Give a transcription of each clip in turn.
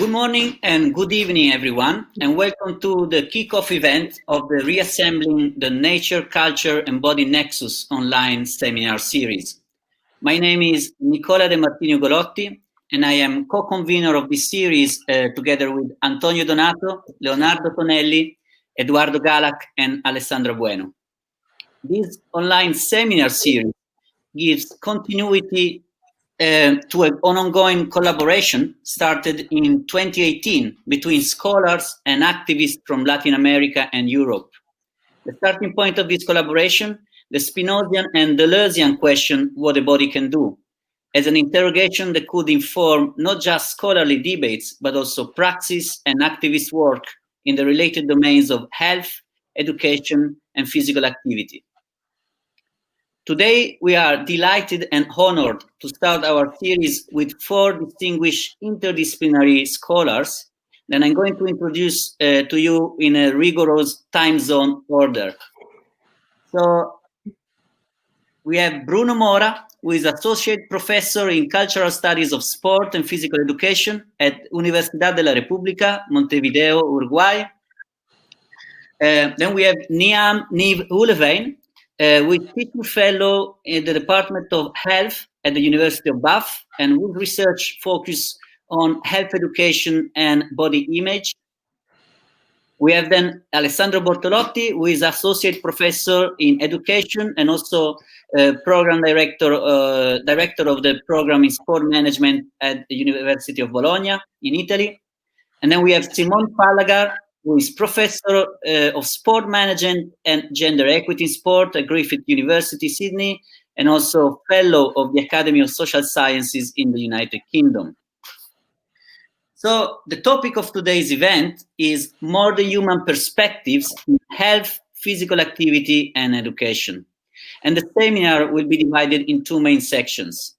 Good morning and good evening, everyone, and welcome to the kickoff event of the Reassembling the Nature, Culture and Body Nexus online seminar series. My name is Nicola de Martini Ugolotti, and I am co-convener of this series together with Antonio Donato, Leonardo Tonelli, Eduardo Galac, and Alessandro Bueno. This online seminar series gives continuity to an ongoing collaboration started in 2018 between scholars and activists from Latin America and Europe. The starting point of this collaboration, the Spinozian and Deleuzian question, what a body can do, as an interrogation that could inform not just scholarly debates, but also praxis and activist work in the related domains of health, education, and physical activity. Today, we are delighted and honored to start our series with 4 distinguished interdisciplinary scholars that I'm going to introduce to you in a rigorous time zone order. So we have Bruno Mora, who is Associate Professor in Cultural Studies of Sport and Physical Education at Università della República, Montevideo, Uruguay. Then we have Niamh Shuilleabhain, with teaching fellow in the Department of Health at the University of Bath, and with research focus on health education and body image. We have then Alessandro Bortolotti, who is Associate Professor in Education and also Program Director of the Program in Sport Management at the University of Bologna in Italy. And then we have Simone Fullagar, who is Professor of Sport Management and Gender Equity in Sport at Griffith University, Sydney, and also Fellow of the Academy of Social Sciences in the United Kingdom. So the topic of today's event is more the human perspectives in health, physical activity, and education. And the seminar will be divided in 2 main sections.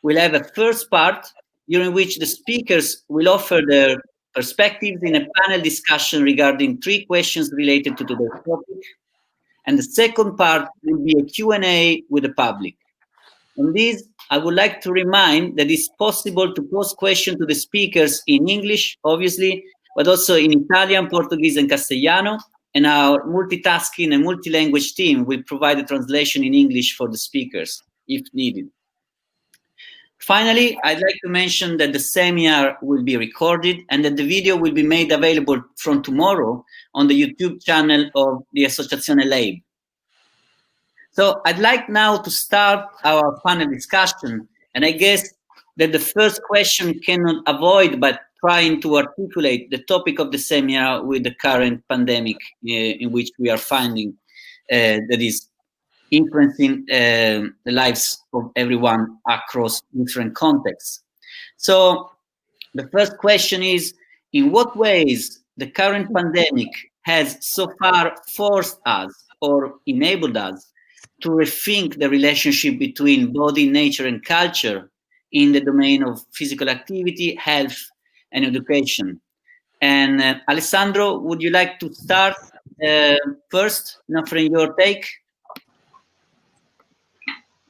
We'll have a first part during which the speakers will offer their perspectives in a panel discussion regarding 3 questions related to today's topic. And the second part will be a Q&A with the public. On this, I would like to remind that it's possible to pose questions to the speakers in English, obviously, but also in Italian, Portuguese, and Castellano. And our multitasking and multi-language team will provide a translation in English for the speakers, if needed. Finally, I'd like to mention that the seminar will be recorded and that the video will be made available from tomorrow on the YouTube channel of the Associazione Lab. So I'd like now to start our panel discussion, and I guess that the first question cannot avoid but trying to articulate the topic of the seminar with the current pandemic in which we are finding that is influencing the lives of everyone across different contexts. So the first question is, in what ways the current pandemic has so far forced us or enabled us to rethink the relationship between body, nature, and culture in the domain of physical activity, health, and education? And Alessandro, would you like to start first, offering your take?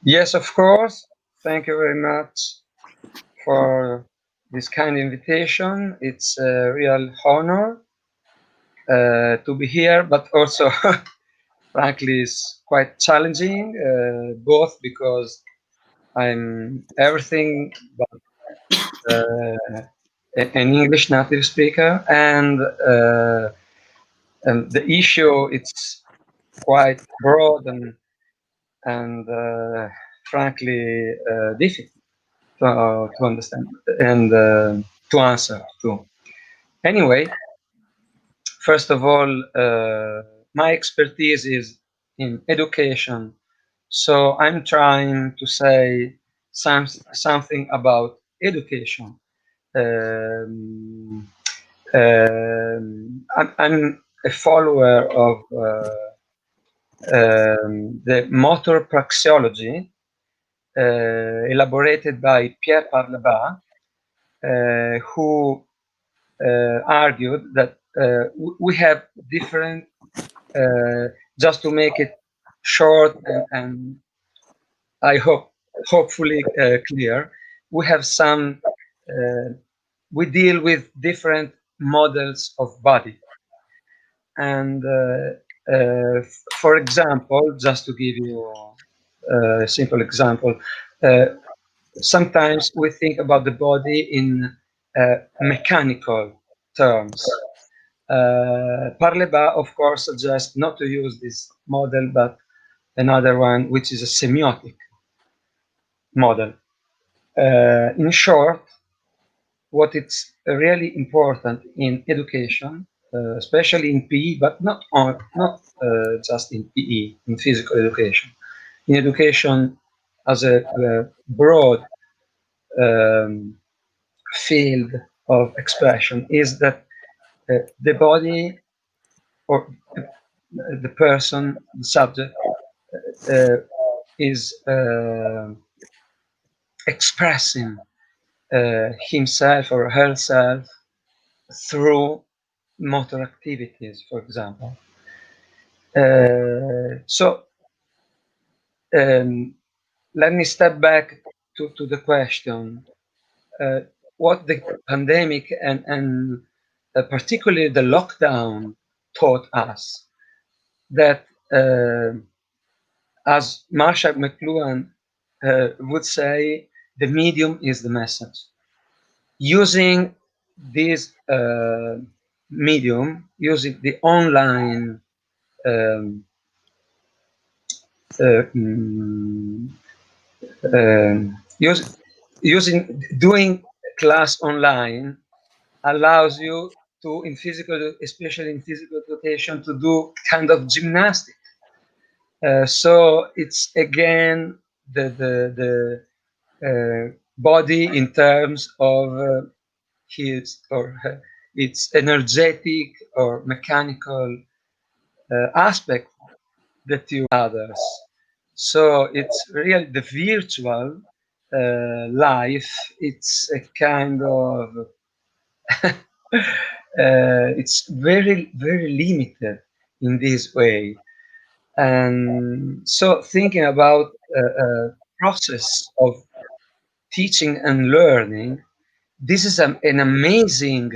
Yes, of course. Thank you very much for this kind invitation. It's a real honor to be here, but also, frankly, it's quite challenging, both because I'm everything but an English native speaker, and the issue it's quite broad and frankly difficult to understand and to answer to. Anyway, first of all, my expertise is in education, so I'm trying to say something about education. I'm a follower of the motor praxeology elaborated by Pierre Parlebat, who argued that we have different, just to make it short and I hopefully clear, we have some we deal with different models of body. And for example, just to give you a simple example, sometimes we think about the body in mechanical terms. Parleba, of course, suggests not to use this model, but another one, which is a semiotic model. In short, what is really important in education, especially in PE, but not just in PE, in physical education. In education as a broad field of expression is that the body or the person, the subject, is expressing himself or herself through motor activities, for example. Let me step back to the question. What the pandemic and particularly the lockdown taught us, that as Marshall McLuhan would say, the medium is the message. Using this medium, using the online doing class online allows you to, in physical, especially in physical education, to do kind of gymnastics. So it's again the body in terms of his or her, its energetic or mechanical aspect that you others. So it's really the virtual life. It's a kind of it's very limited in this way. And so thinking about a process of teaching and learning, this is an amazing,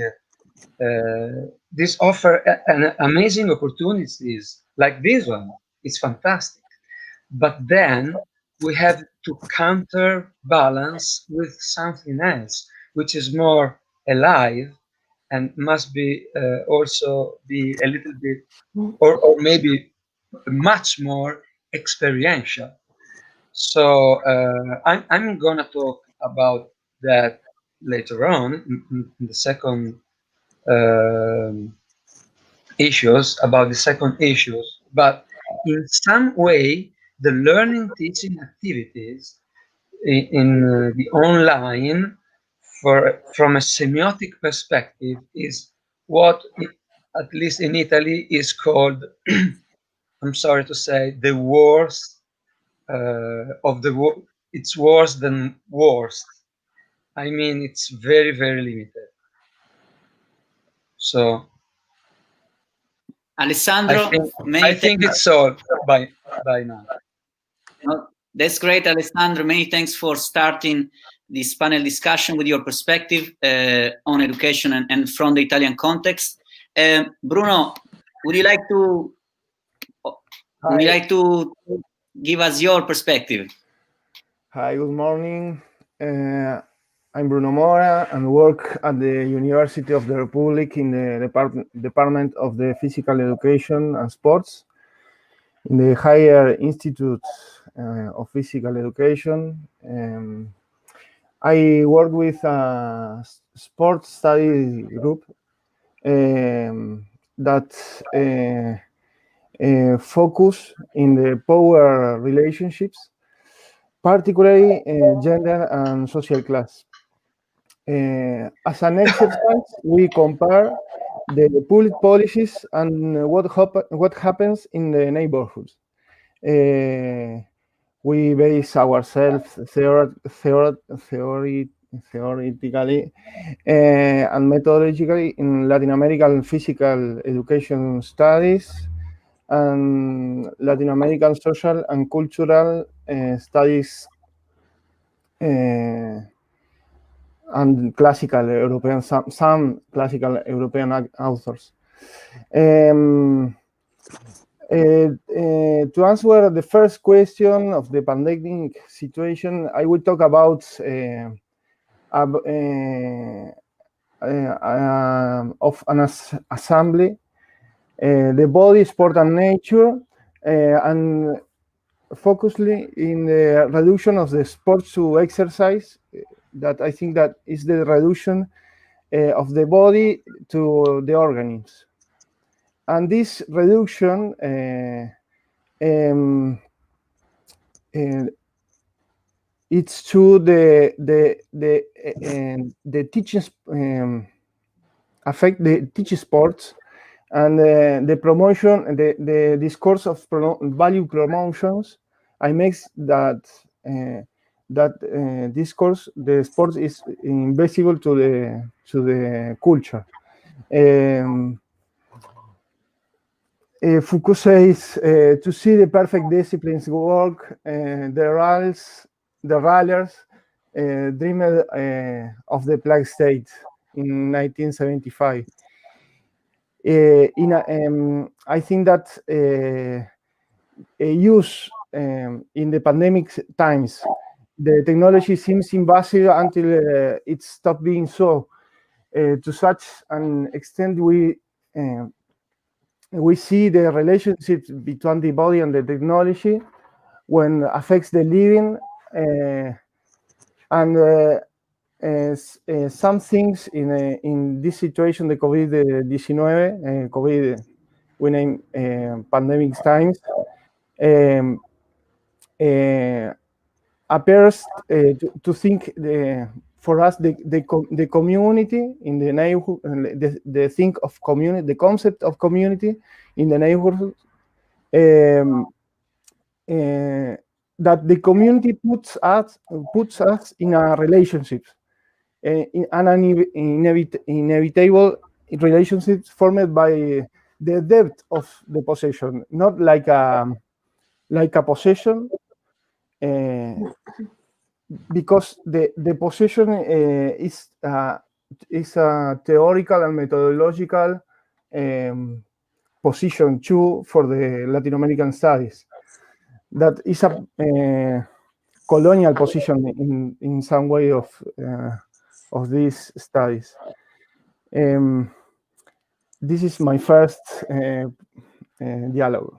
this offer an amazing opportunities like this one. It's fantastic. But then we have to counterbalance with something else, which is more alive and must be also be a little bit, or maybe much more experiential. So I'm gonna talk about that later on in the second issues, about the second issues. But in some way, the learning teaching activities in the online, from a semiotic perspective, is what, at least in Italy, is called, I'm sorry to say, the worst of the world. It's worse than worst. I mean, it's very limited. So, Alessandro, I think it's all by now. That's great, Alessandro. Many thanks for starting this panel discussion with your perspective on education and from the Italian context. Bruno, would you like to give us your perspective? Hi, good morning. I'm Bruno Mora and work at the University of the Republic in the Department of the Physical Education and Sports in the Higher Institute of Physical Education. I work with a sports study group that focus in the power relationships, particularly gender and social class. As an exercise, we compare the public policies and what happens in the neighborhoods. We base ourselves theoretically and methodologically in Latin American physical education studies and Latin American social and cultural studies and classical European, some classical European authors. To answer the first question of the pandemic situation, I will talk about of an assembly, the body, sport, and nature, and focusly in the reduction of the sport to exercise. That I think that is the reduction of the body to the organisms. And this reduction it's to the teaching affect the teaching sports and the promotion, the discourse of value promotions. I make that discourse, the sport is invisible to the culture. Foucault says to see the perfect disciplines work, the ralliers dreamed of the plague state in 1975. I think that use in the pandemic times, the technology seems invasive until it stopped being so. To such an extent, we see the relationship between the body and the technology when affects the living, and some things in this situation, the COVID-19, COVID, we name pandemic times, appears to think for us the community in the neighborhood, the think of community, the concept of community in the neighborhood, that the community puts us in a relationship, in an inevitable relationships formed by the depth of the possession, not like a possession, because the possession is a theoretical and methodological position too for the Latin American studies. That is a colonial position in some way of these studies. This is my first dialogue.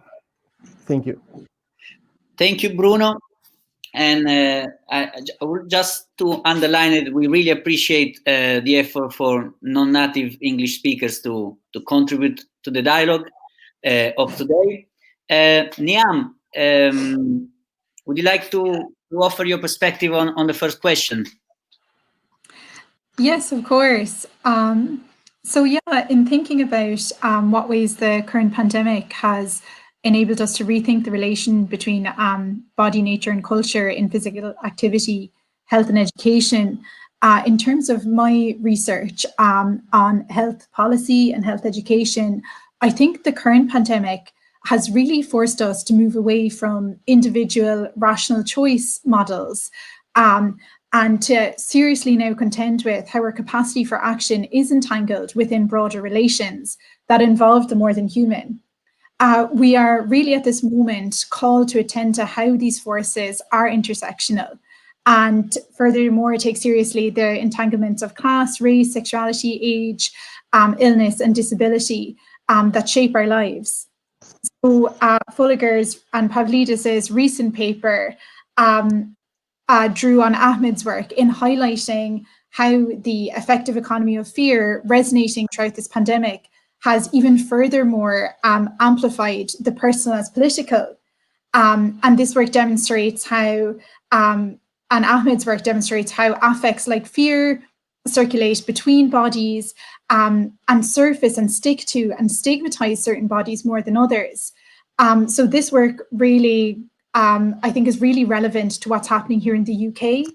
Thank you. Thank you, Bruno. And I would just to underline it, we really appreciate the effort for non-native English speakers to contribute to the dialogue of today. Niamh, would you like to offer your perspective on the first question? Yes, of course. So yeah, in thinking about what ways the current pandemic has enabled us to rethink the relation between body, nature, and culture in physical activity, health, and education. In terms of my research on health policy and health education, I think the current pandemic has really forced us to move away from individual rational choice models and to seriously now contend with how our capacity for action is entangled within broader relations that involve the more than human. We are really at this moment called to attend to how these forces are intersectional, and furthermore take seriously the entanglements of class, race, sexuality, age, illness, and disability that shape our lives. So Fullagar's and Pavlidis's recent paper drew on Ahmed's work in highlighting how the effective economy of fear resonating throughout this pandemic has even furthermore amplified the personal as political. And this work demonstrates how, and Ahmed's work demonstrates how affects like fear circulate between bodies and surface and stick to and stigmatize certain bodies more than others. So this work really, I think, is really relevant to what's happening here in the UK,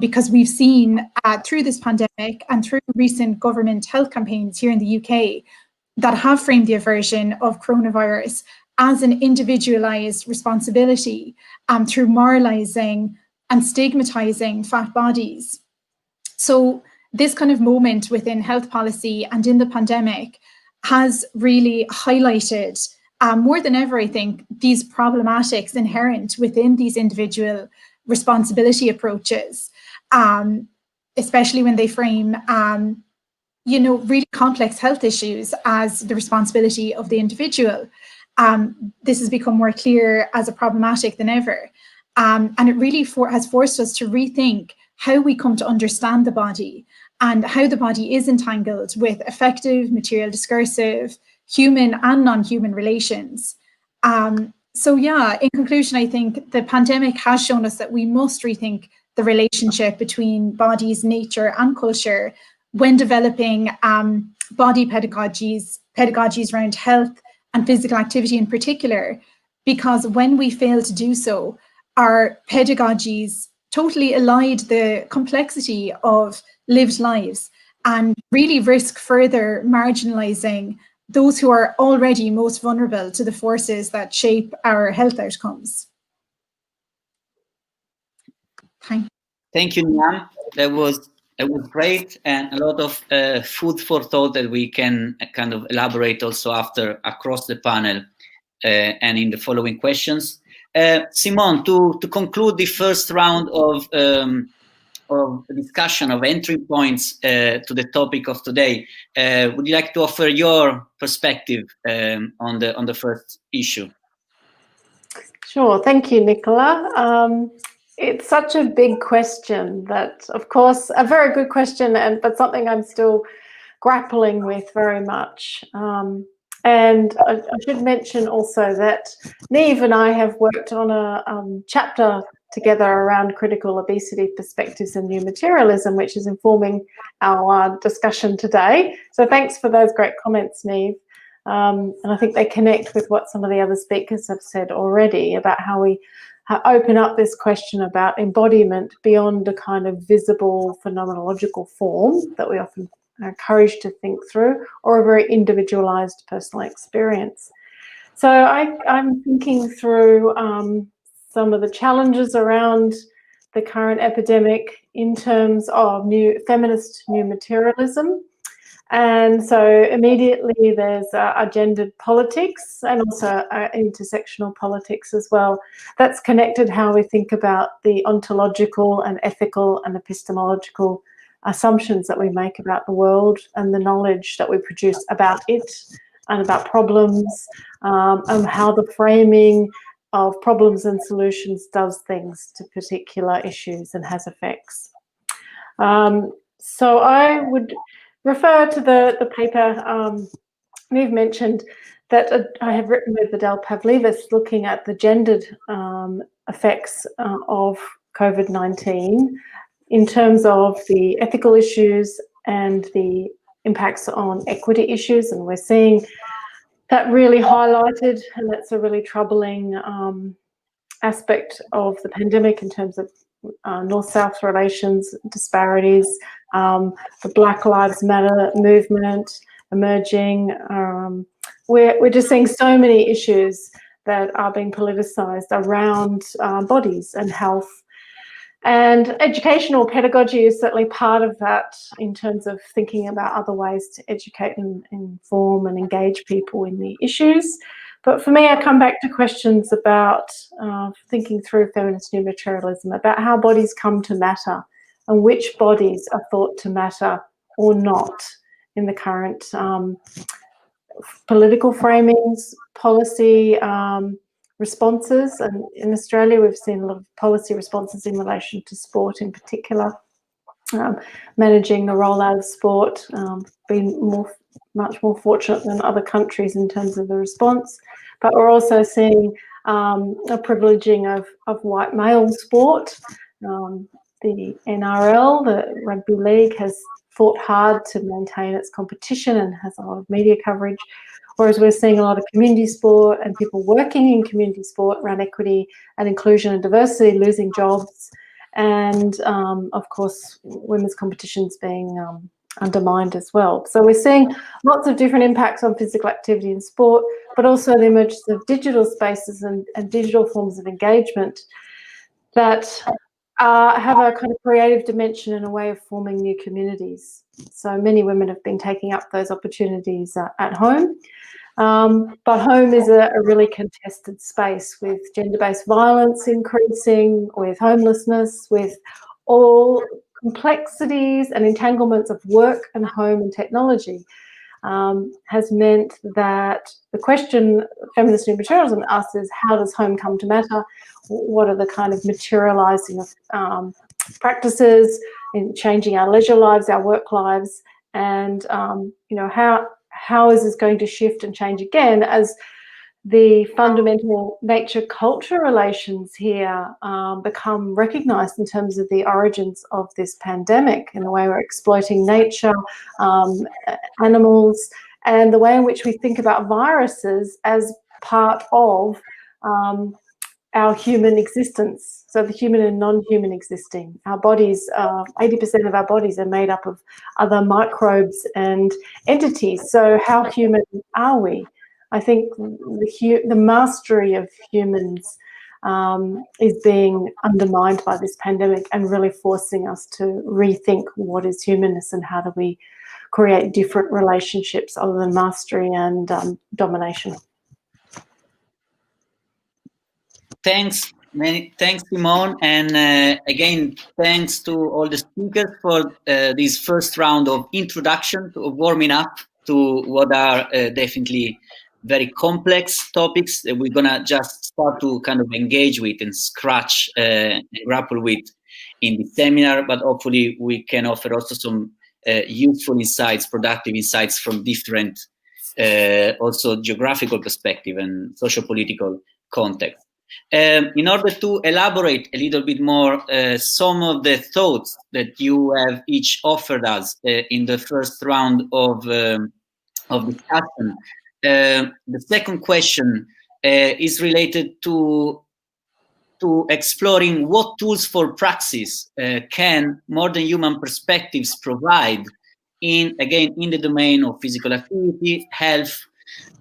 because we've seen through this pandemic and through recent government health campaigns here in the UK that have framed the aversion of coronavirus as an individualized responsibility through moralizing and stigmatizing fat bodies. So this kind of moment within health policy and in the pandemic has really highlighted more than ever, I think, these problematics inherent within these individual responsibility approaches, especially when they frame, really complex health issues as the responsibility of the individual. This has become more clear as a problematic than ever. And it really has forced us to rethink how we come to understand the body and how the body is entangled with effective, material, discursive, human and non-human relations. So yeah, in conclusion, I think the pandemic has shown us that we must rethink the relationship between bodies, nature and culture when developing body pedagogies around health and physical activity in particular, because when we fail to do so, our pedagogies totally elide the complexity of lived lives and really risk further marginalizing those who are already most vulnerable to the forces that shape our health outcomes. Thank you, Niamh. That was great, and a lot of food for thought that we can kind of elaborate also after across the panel and in the following questions. Simone, to conclude the first round of discussion of entry points to the topic of today, would you like to offer your perspective on the first issue? Sure, thank you, Nicola. It's such a big question that, of course, a very good question, but something I'm still grappling with very much. And I should mention also that Niamh and I have worked on a chapter together around critical obesity perspectives and new materialism, which is informing our discussion today. So thanks for those great comments, Niamh. And I think they connect with what some of the other speakers have said already about how we open up this question about embodiment beyond a kind of visible phenomenological form that we often are encouraged to think through, or a very individualized personal experience. So I'm thinking through some of the challenges around the current epidemic in terms of feminist new materialism. And so immediately there's gendered politics and also intersectional politics as well. That's connected how we think about the ontological and ethical and epistemological assumptions that we make about the world and the knowledge that we produce about it and about problems, and how the framing of problems and solutions does things to particular issues and has effects. So I would refer to the paper we've mentioned that I have written with Adele Pavlidis, looking at the gendered effects of COVID-19 in terms of the ethical issues and the impacts on equity issues. And we're seeing that really highlighted, and that's a really troubling aspect of the pandemic in terms of North-South relations, disparities, the Black Lives Matter movement emerging. We're just seeing so many issues that are being politicized around bodies and health. And educational pedagogy is certainly part of that in terms of thinking about other ways to educate and inform and engage people in the issues. But for me, I come back to questions about thinking through feminist new materialism, about how bodies come to matter and which bodies are thought to matter or not in the current political framings, policy responses. And in Australia, we've seen a lot of policy responses in relation to sport in particular, managing the rollout of sport, being much more fortunate than other countries in terms of the response. But we're also seeing a privileging of white male sport. The NRL, the rugby league, has fought hard to maintain its competition and has a lot of media coverage, whereas we're seeing a lot of community sport and people working in community sport around equity and inclusion and diversity losing jobs, and of course women's competitions being undermined as well. So we're seeing lots of different impacts on physical activity in sport, but also the emergence of digital spaces and digital forms of engagement that have a kind of creative dimension and a way of forming new communities. So many women have been taking up those opportunities at home. But home is a really contested space, with gender-based violence increasing, with homelessness, with all complexities and entanglements of work and home and technology, has meant that the question feminist new materialism asks is, how does home come to matter? What are the kind of materializing of practices in changing our leisure lives, our work lives, and you know, how is this going to shift and change again as the fundamental nature-culture relations here become recognised in terms of the origins of this pandemic, in the way we're exploiting nature, animals, and the way in which we think about viruses as part of our human existence. So the human and non-human existing. Our bodies, 80% of our bodies are made up of other microbes and entities. So how human are we? I think the mastery of humans is being undermined by this pandemic, and really forcing us to rethink what is humanness and how do we create different relationships other than mastery and domination. Thanks, thanks, Simone, and again, thanks to all the speakers for this first round of introduction, of warming up to what are definitely very complex topics that we're gonna just start to kind of engage with and scratch and grapple with in the seminar, but hopefully we can offer also some useful insights, productive insights from different also geographical perspective and socio-political context. In order to elaborate a little bit more some of the thoughts that you have each offered us in the first round of discussion, the second question is related to exploring what tools for praxis can modern human perspectives provide in the domain of physical activity, health,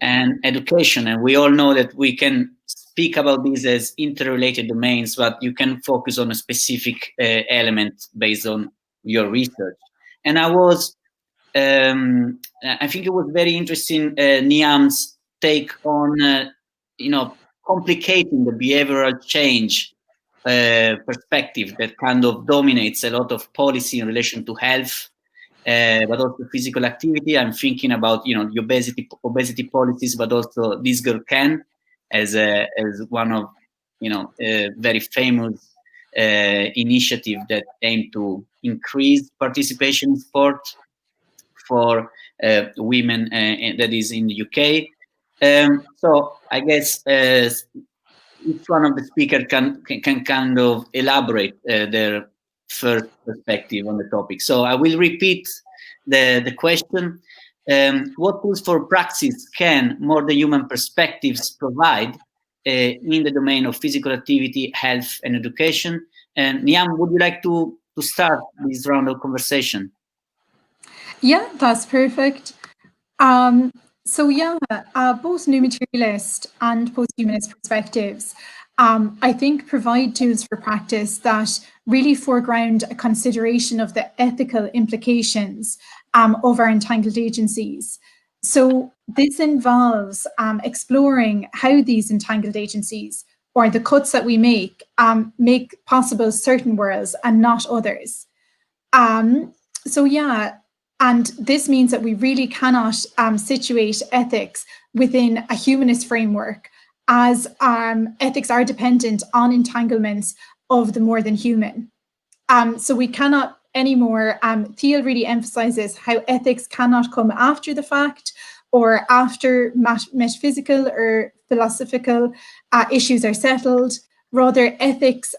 and education. And we all know that we can speak about these as interrelated domains, but you can focus on a specific element based on your research. And I think it was very interesting, Niamh's take on, complicating the behavioral change perspective that kind of dominates a lot of policy in relation to health, but also physical activity. I'm thinking about, the obesity policies, but also This Girl Can as one of, a very famous initiative that aimed to increase participation in sport for women, that is in the UK. So I guess each one of the speakers can kind of elaborate their first perspective on the topic. So I will repeat the question. What tools for praxis can more than human perspectives provide in the domain of physical activity, health, and education? And Niamh, would you like to start this round of conversation? Yeah, that's perfect. Both new materialist and post-humanist perspectives, I think, provide tools for practice that really foreground a consideration of the ethical implications of our entangled agencies. So this involves exploring how these entangled agencies, or the cuts that we make possible certain worlds and not others. And this means that we really cannot situate ethics within a humanist framework, as ethics are dependent on entanglements of the more than human. So we cannot anymore, Thiel really emphasizes how ethics cannot come after the fact or after metaphysical or philosophical issues are settled. Rather, ethics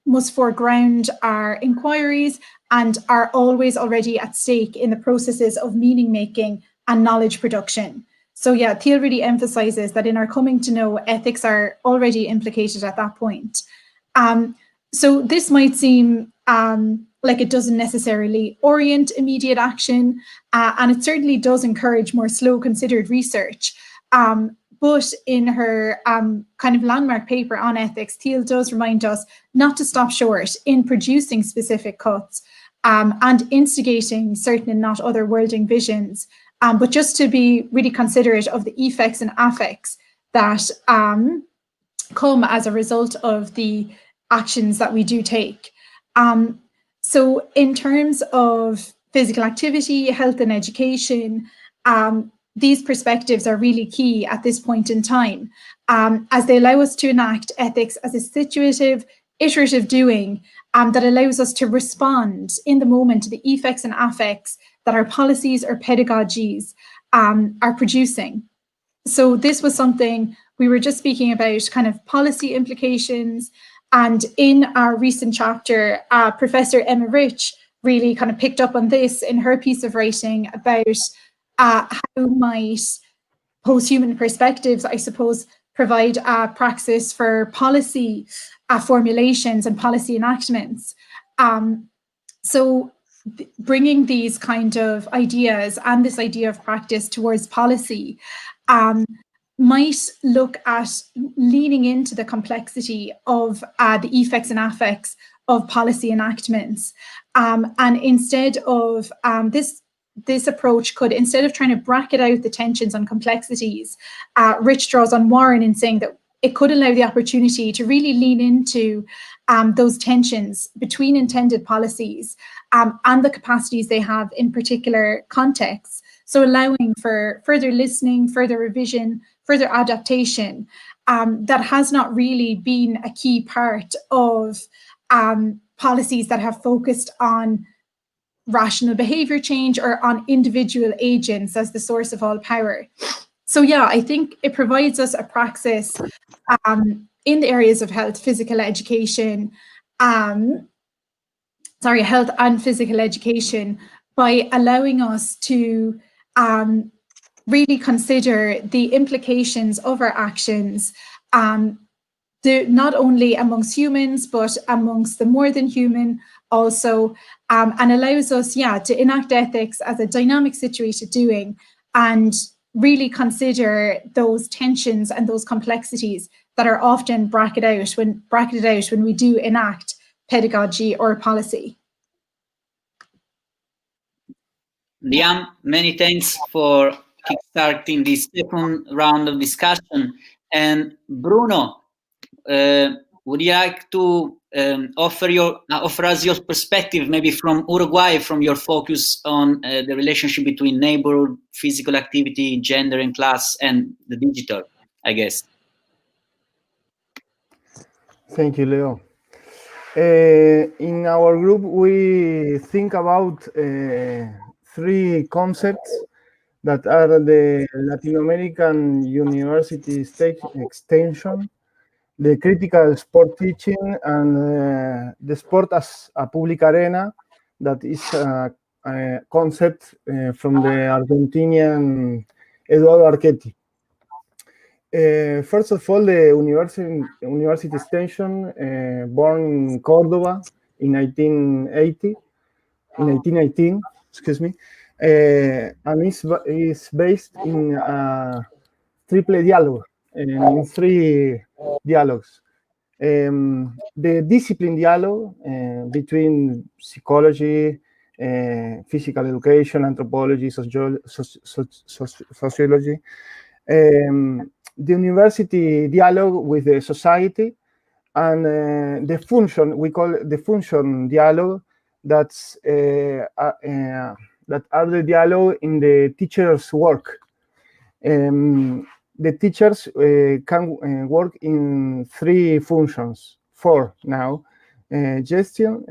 must foreground our inquiries and are always already at stake in the processes of meaning making and knowledge production. So yeah, Thiel really emphasizes that in our coming to know, ethics are already implicated at that point. So this might seem like it doesn't necessarily orient immediate action, and it certainly does encourage more slow, considered research. But in her kind of landmark paper on ethics, Thiel does remind us not to stop short in producing specific cuts and instigating certain and not otherworlding visions, but just to be really considerate of the effects and affects that come as a result of the actions that we do take. So in terms of physical activity, health and education, these perspectives are really key at this point in time, as they allow us to enact ethics as a situative, iterative doing that allows us to respond in the moment to the effects and affects that our policies or pedagogies are producing. So this was something we were just speaking about, kind of policy implications. And in our recent chapter, Professor Emma Rich really kind of picked up on this in her piece of writing about how might post-human perspectives, I suppose, provide a praxis for policy formulations and policy enactments. So bringing these kind of ideas and this idea of practice towards policy might look at leaning into the complexity of the effects and affects of policy enactments. And instead of this approach could, instead of trying to bracket out the tensions and complexities, Rich draws on Warren in saying that it could allow the opportunity to really lean into those tensions between intended policies and the capacities they have in particular contexts. So allowing for further listening, further revision, further adaptation that has not really been a key part of policies that have focused on rational behavior change or on individual agents as the source of all power. So yeah, I think it provides us a praxis in the areas of health, physical education, health and physical education, by allowing us to really consider the implications of our actions, not only amongst humans, but amongst the more than human also, and allows us, to enact ethics as a dynamic situated doing and really consider those tensions and those complexities that are often bracketed out when we do enact pedagogy or policy. Niamh, many thanks for kickstarting this second round of discussion. And Bruno, would you like to offer us your perspective, maybe from Uruguay, from your focus on the relationship between neighborhood, physical activity, gender and class, and the digital, I guess? Thank you, Leo. In our group, we think about three concepts that are the Latin American University extension, the critical sport teaching, and the sport as a public arena, that is a concept from the Argentinian Eduardo Archetti. First of all, the university extension, born in Cordoba in 1918, excuse me, and is based in triple dialogue, in three dialogues. The discipline dialogue between psychology, physical education, anthropology, sociology, the university dialogue with the society, and the function, we call it the function dialogue, that are the dialogue in the teacher's work. The teachers can work in three functions, four now: gestion,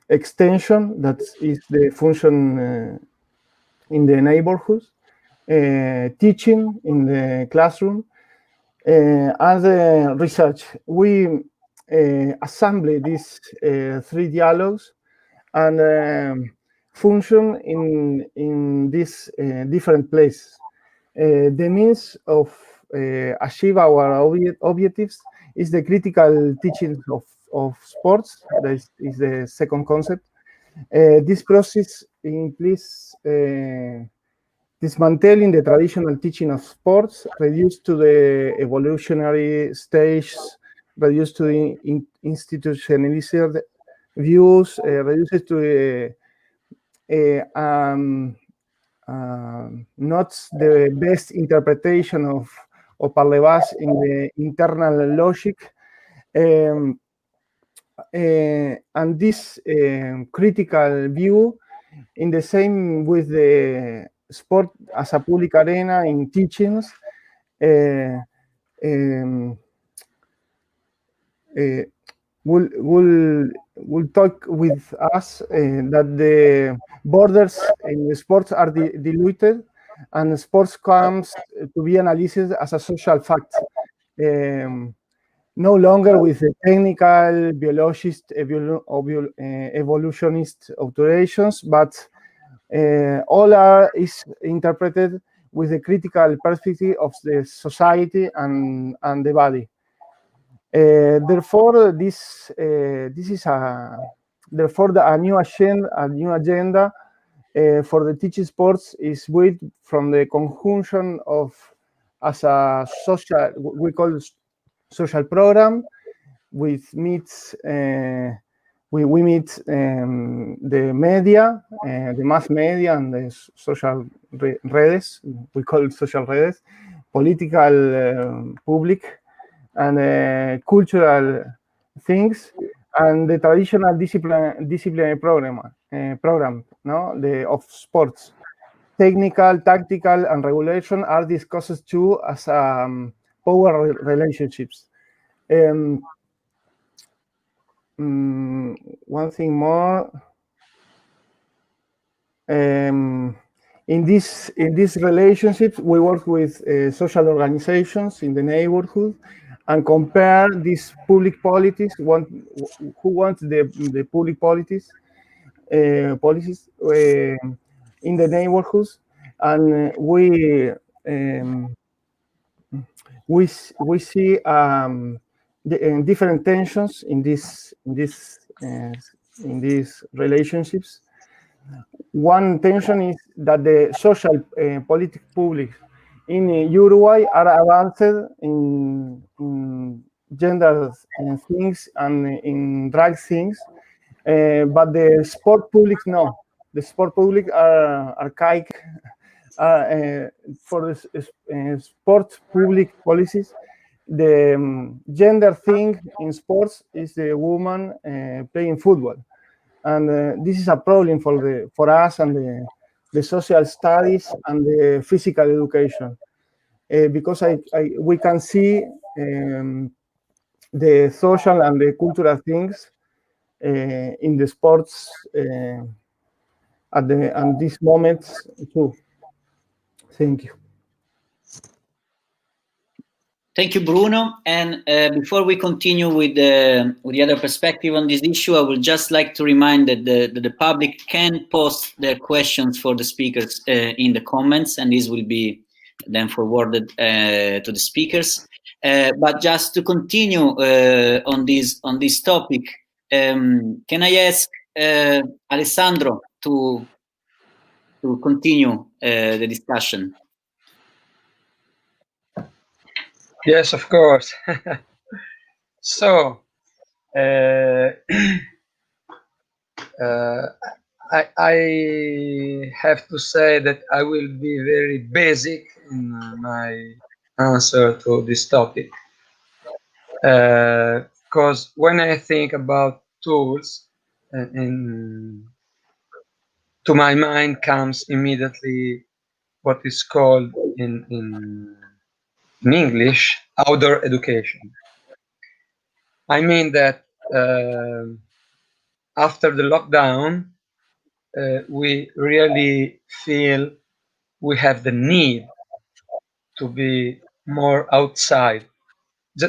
extension, that is the function in the neighborhood, teaching in the classroom, and the research. We assemble these three dialogues and function in these different places. The means of achieve our objectives is the critical teaching of sports. That is the second concept. This process implies dismantling the traditional teaching of sports, reduced to the evolutionary stage, reduced to the institutionalized views, reduced to not the best interpretation of Parlevas in the internal logic. And this critical view, in the same with the sport as a public arena in teachings, will talk with us that the borders in the sports are diluted, and sports comes to be analyzed as a social fact. No longer with the technical, biologist, evolutionist obturations, but all is interpreted with the critical perspective of the society and the body. Therefore, this is a new agenda for the teaching sports is built from the conjunction of as a social, we call social program, with meets we meet the media, the mass media, and the social redes. We call it social redes, political, public, and cultural things, and the traditional disciplinary program, of sports. Technical, tactical, and regulation are discussed too as power relationships. One thing more. In these relationships, we work with social organizations in the neighborhood and compare these public policies. Who wants the public policies in the neighborhoods, and we see the different tensions in these relationships. One tension is that the social political public in Uruguay are advanced in gender things and in drag things, but the sport public no. The sport public are archaic. For the sport public policies, the gender thing in sports is the woman playing football, and this is a problem for us and the social studies and the physical education, because we can see the social and the cultural things in the sports at these moments too. Thank you. Thank you, Bruno. And before we continue with the other perspective on this issue, I would just like to remind that the public can post their questions for the speakers in the comments, and this will be then forwarded to the speakers. But just to continue on this topic, can I ask Alessandro to continue the discussion? Yes, of course. So, I have to say that I will be very basic in my answer to this topic, because when I think about tools, to my mind comes immediately what is called in English outdoor education. I mean that after the lockdown, we really feel we have the need to be more outside.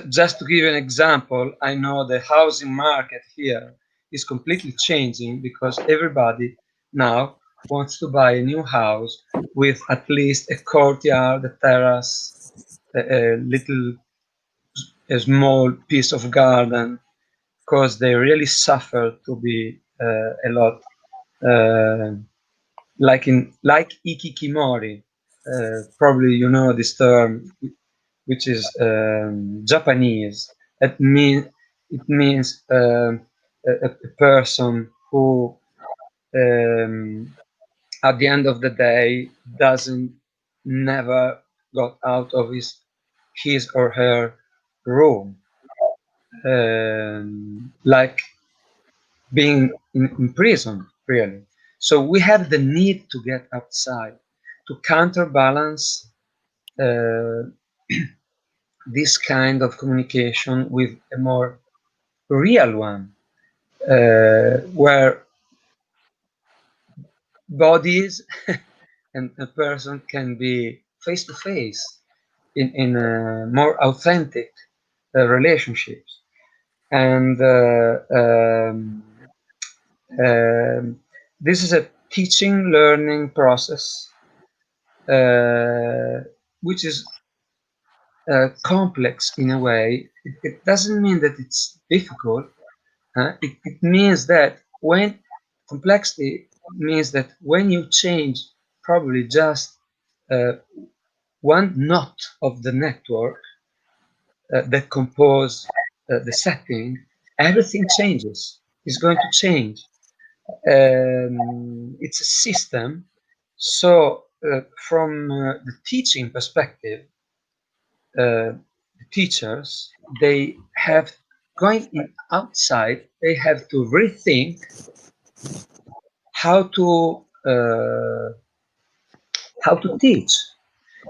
Just to give an example, I know the housing market here is completely changing because everybody now wants to buy a new house with at least a courtyard, a terrace, a small piece of garden, because they really suffer to be a lot like ikikimori. Probably you know this term, which is Japanese. It means a person who at the end of the day never got out of his or her room, like being in prison, really. So we have the need to get outside to counterbalance this kind of communication with a more real one, where bodies and a person can be face to face in more authentic relationships. And this is a teaching learning process, which is complex in a way. It doesn't mean that it's difficult. It means that when complexity means that when you change probably just one knot of the network that compose the setting, everything changes. It's going to change. It's a system. So from the teaching perspective, the teachers, they have going outside, they have to rethink how to teach,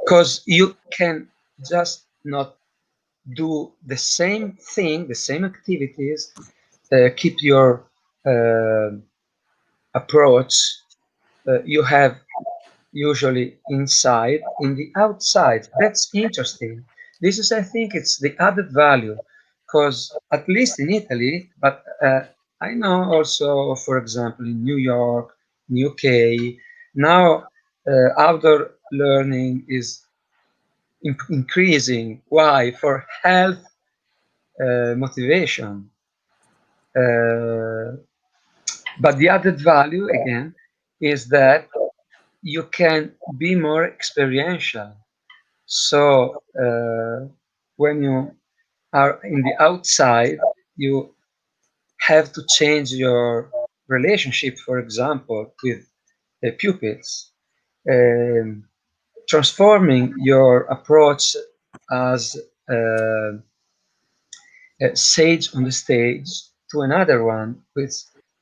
because you can just not do the same thing, the same activities, keep your approach you have usually inside in the outside. That's interesting. This is, I think, it's the added value, because at least in Italy, but I know also, for example, in New York, in UK, now outdoor learning is increasing. Why? For health motivation. But the added value, again, is that you can be more experiential. So when you are in the outside, you have to change your relationship, for example, with the pupils, transforming your approach as a sage on the stage to another one, which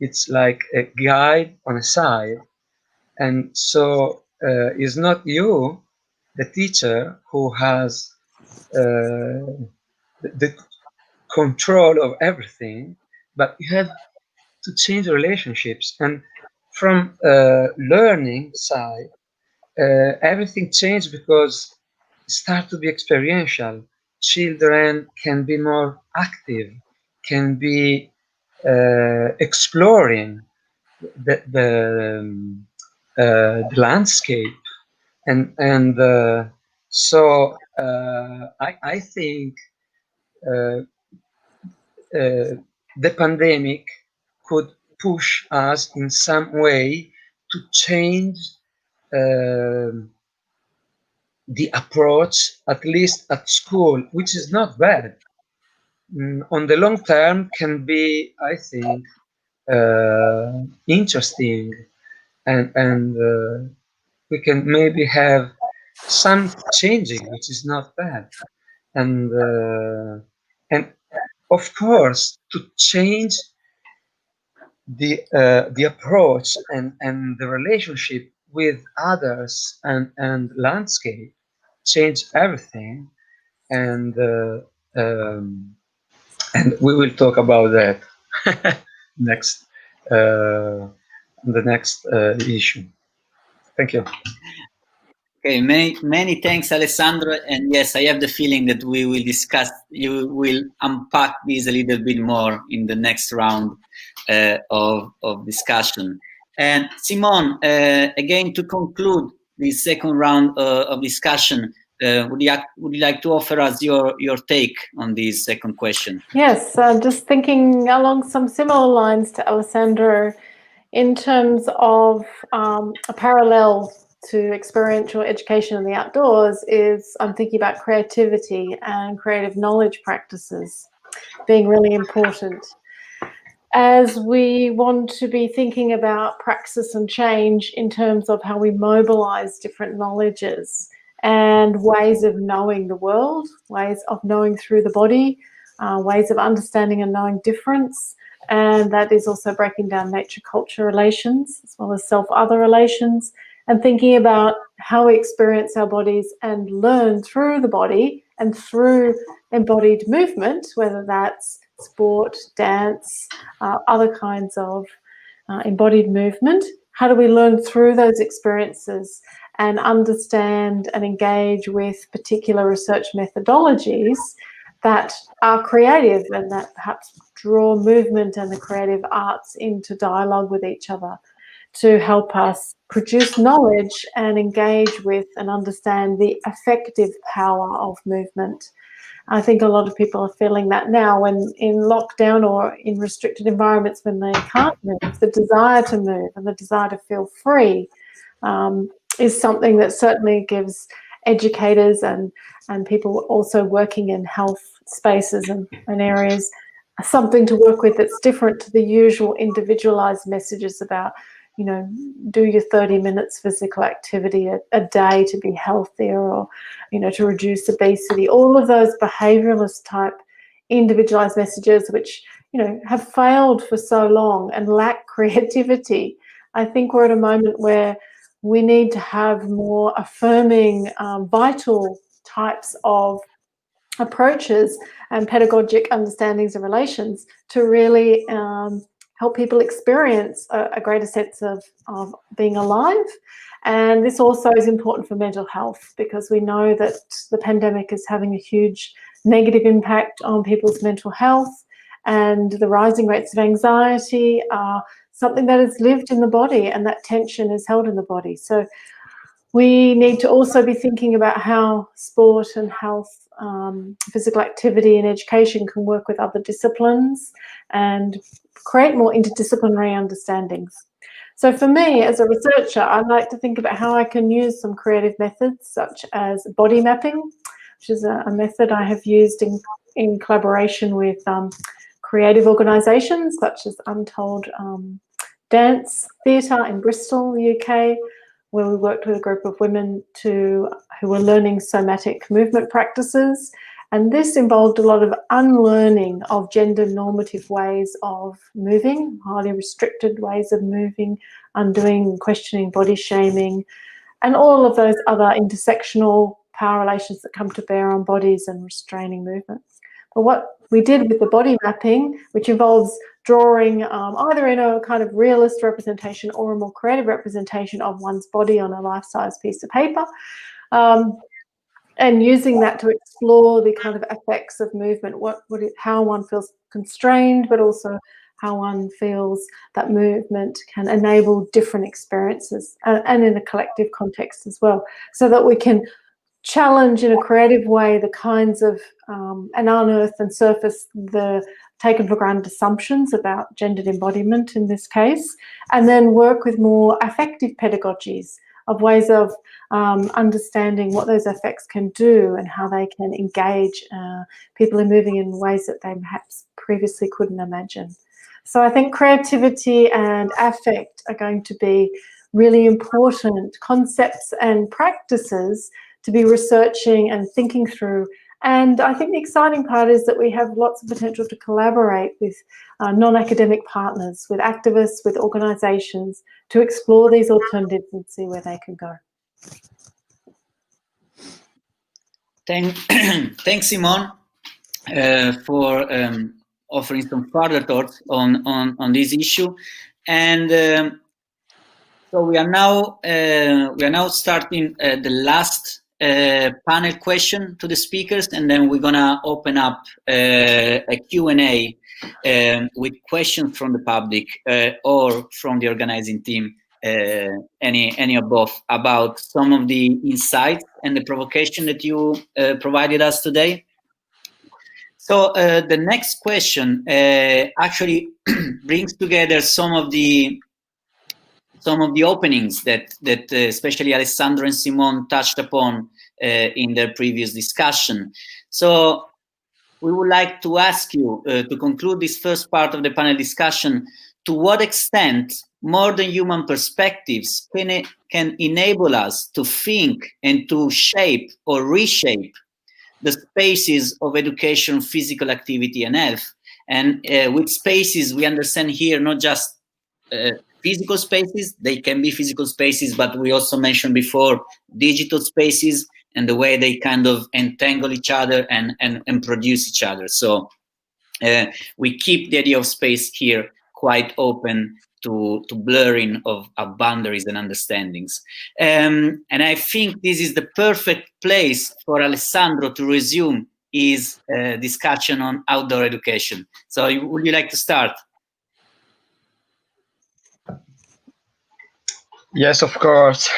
it's like a guide on a side. And so it's not you, the teacher, who has the control of everything, but you have to change relationships. And from learning side, everything changed because it started to be experiential. Children can be more active, can be exploring the landscape, and so I think the pandemic could push us in some way to change the approach, at least at school, which is not bad. On the long term can be, I think, interesting, and we can maybe have some changing, which is not bad. And of course, to change the approach and the relationship with others and landscape, change everything. And we will talk about that next the next issue. Thank you. Okay, many thanks, Alessandro. And yes, I have the feeling that we will discuss, you will unpack this a little bit more in the next round of discussion. And Simone, again, to conclude this second round of discussion, would you like to offer us your take on this second question? Yes, just thinking along some similar lines to Alessandro, in terms of a parallel to experiential education in the outdoors is I'm thinking about creativity and creative knowledge practices being really important. As we want to be thinking about praxis and change in terms of how we mobilize different knowledges and ways of knowing the world, ways of knowing through the body, ways of understanding and knowing difference. And that is also breaking down nature-culture relations as well as self-other relations, and thinking about how we experience our bodies and learn through the body and through embodied movement, whether that's sport, dance, other kinds of embodied movement. How do we learn through those experiences and understand and engage with particular research methodologies that are creative and that perhaps draw movement and the creative arts into dialogue with each other to help us produce knowledge and engage with and understand the effective power of movement. I think a lot of people are feeling that now when in lockdown or in restricted environments when they can't move. The desire to move and the desire to feel free is something that certainly gives educators and people also working in health spaces and areas something to work with that's different to the usual individualized messages about, you know, do your 30 minutes physical activity a day to be healthier, or, you know, to reduce obesity. All of those behavioralist type individualized messages which, you know, have failed for so long and lack creativity. I think we're at a moment where we need to have more affirming, vital types of approaches and pedagogic understandings of relations to really help people experience a greater sense of being alive. And this also is important for mental health, because we know that the pandemic is having a huge negative impact on people's mental health, and the rising rates of anxiety are something that is lived in the body, and that tension is held in the body. So we need to also be thinking about how sport and health, physical activity and education can work with other disciplines and create more interdisciplinary understandings. So for me, as a researcher, I like to think about how I can use some creative methods such as body mapping, which is a method I have used in collaboration with creative organisations such as Untitled Dance Theatre in Bristol, UK, where we worked with a group of women who were learning somatic movement practices. And this involved a lot of unlearning of gender normative ways of moving, highly restricted ways of moving, undoing and questioning body shaming, and all of those other intersectional power relations that come to bear on bodies and restraining movements. But what we did with the body mapping, which involves drawing either in a kind of realist representation or a more creative representation of one's body on a life-size piece of paper, and using that to explore the kind of effects of movement, how one feels constrained, but also how one feels that movement can enable different experiences, and in a collective context as well, so that we can challenge in a creative way the kinds of and unearth and surface the taken for granted assumptions about gendered embodiment in this case, and then work with more affective pedagogies of ways of understanding what those effects can do and how they can engage people in moving in ways that they perhaps previously couldn't imagine. So I think creativity and affect are going to be really important concepts and practices to be researching and thinking through. And I think the exciting part is that we have lots of potential to collaborate with non-academic partners, with activists, with organisations, to explore these alternatives and see where they can go. Thanks, Simone, for offering some further thoughts on this issue. And so we are now starting the last panel question to the speakers, and then we're gonna open up a Q&A with questions from the public or from the organizing team, any of both, about some of the insights and the provocation that you provided us today. So the next question actually brings together some of the some of the openings that especially Alessandro and Simone touched upon in their previous discussion. So we would like to ask you to conclude this first part of the panel discussion, to what extent modern human perspectives can enable us to think and to shape or reshape the spaces of education, physical activity, and health. And with spaces, we understand here not just physical spaces, they can be physical spaces, but we also mentioned before digital spaces and the way they kind of entangle each other and produce each other. So we keep the idea of space here quite open to blurring of boundaries and understandings. And I think this is the perfect place for Alessandro to resume his discussion on outdoor education. So would you like to start? Yes, of course.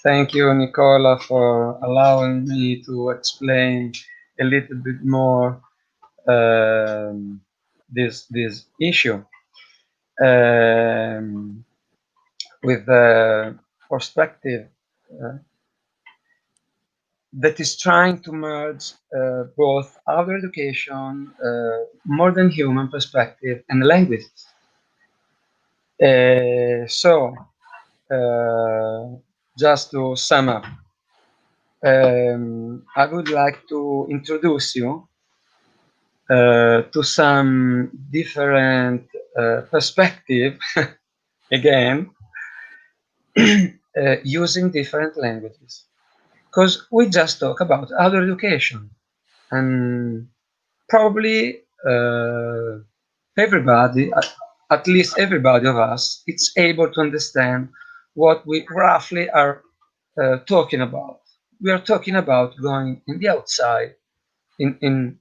Thank you, Nicola, for allowing me to explain a little bit more this issue with the perspective that is trying to merge both outdoor education, modern human perspective, and language. So, just to sum up, I would like to introduce you to some different perspective, again, using different languages. Because we just talk about outdoor education, and probably everybody, at least everybody of us, it's able to understand what we roughly are talking about. We are talking about going in the outside in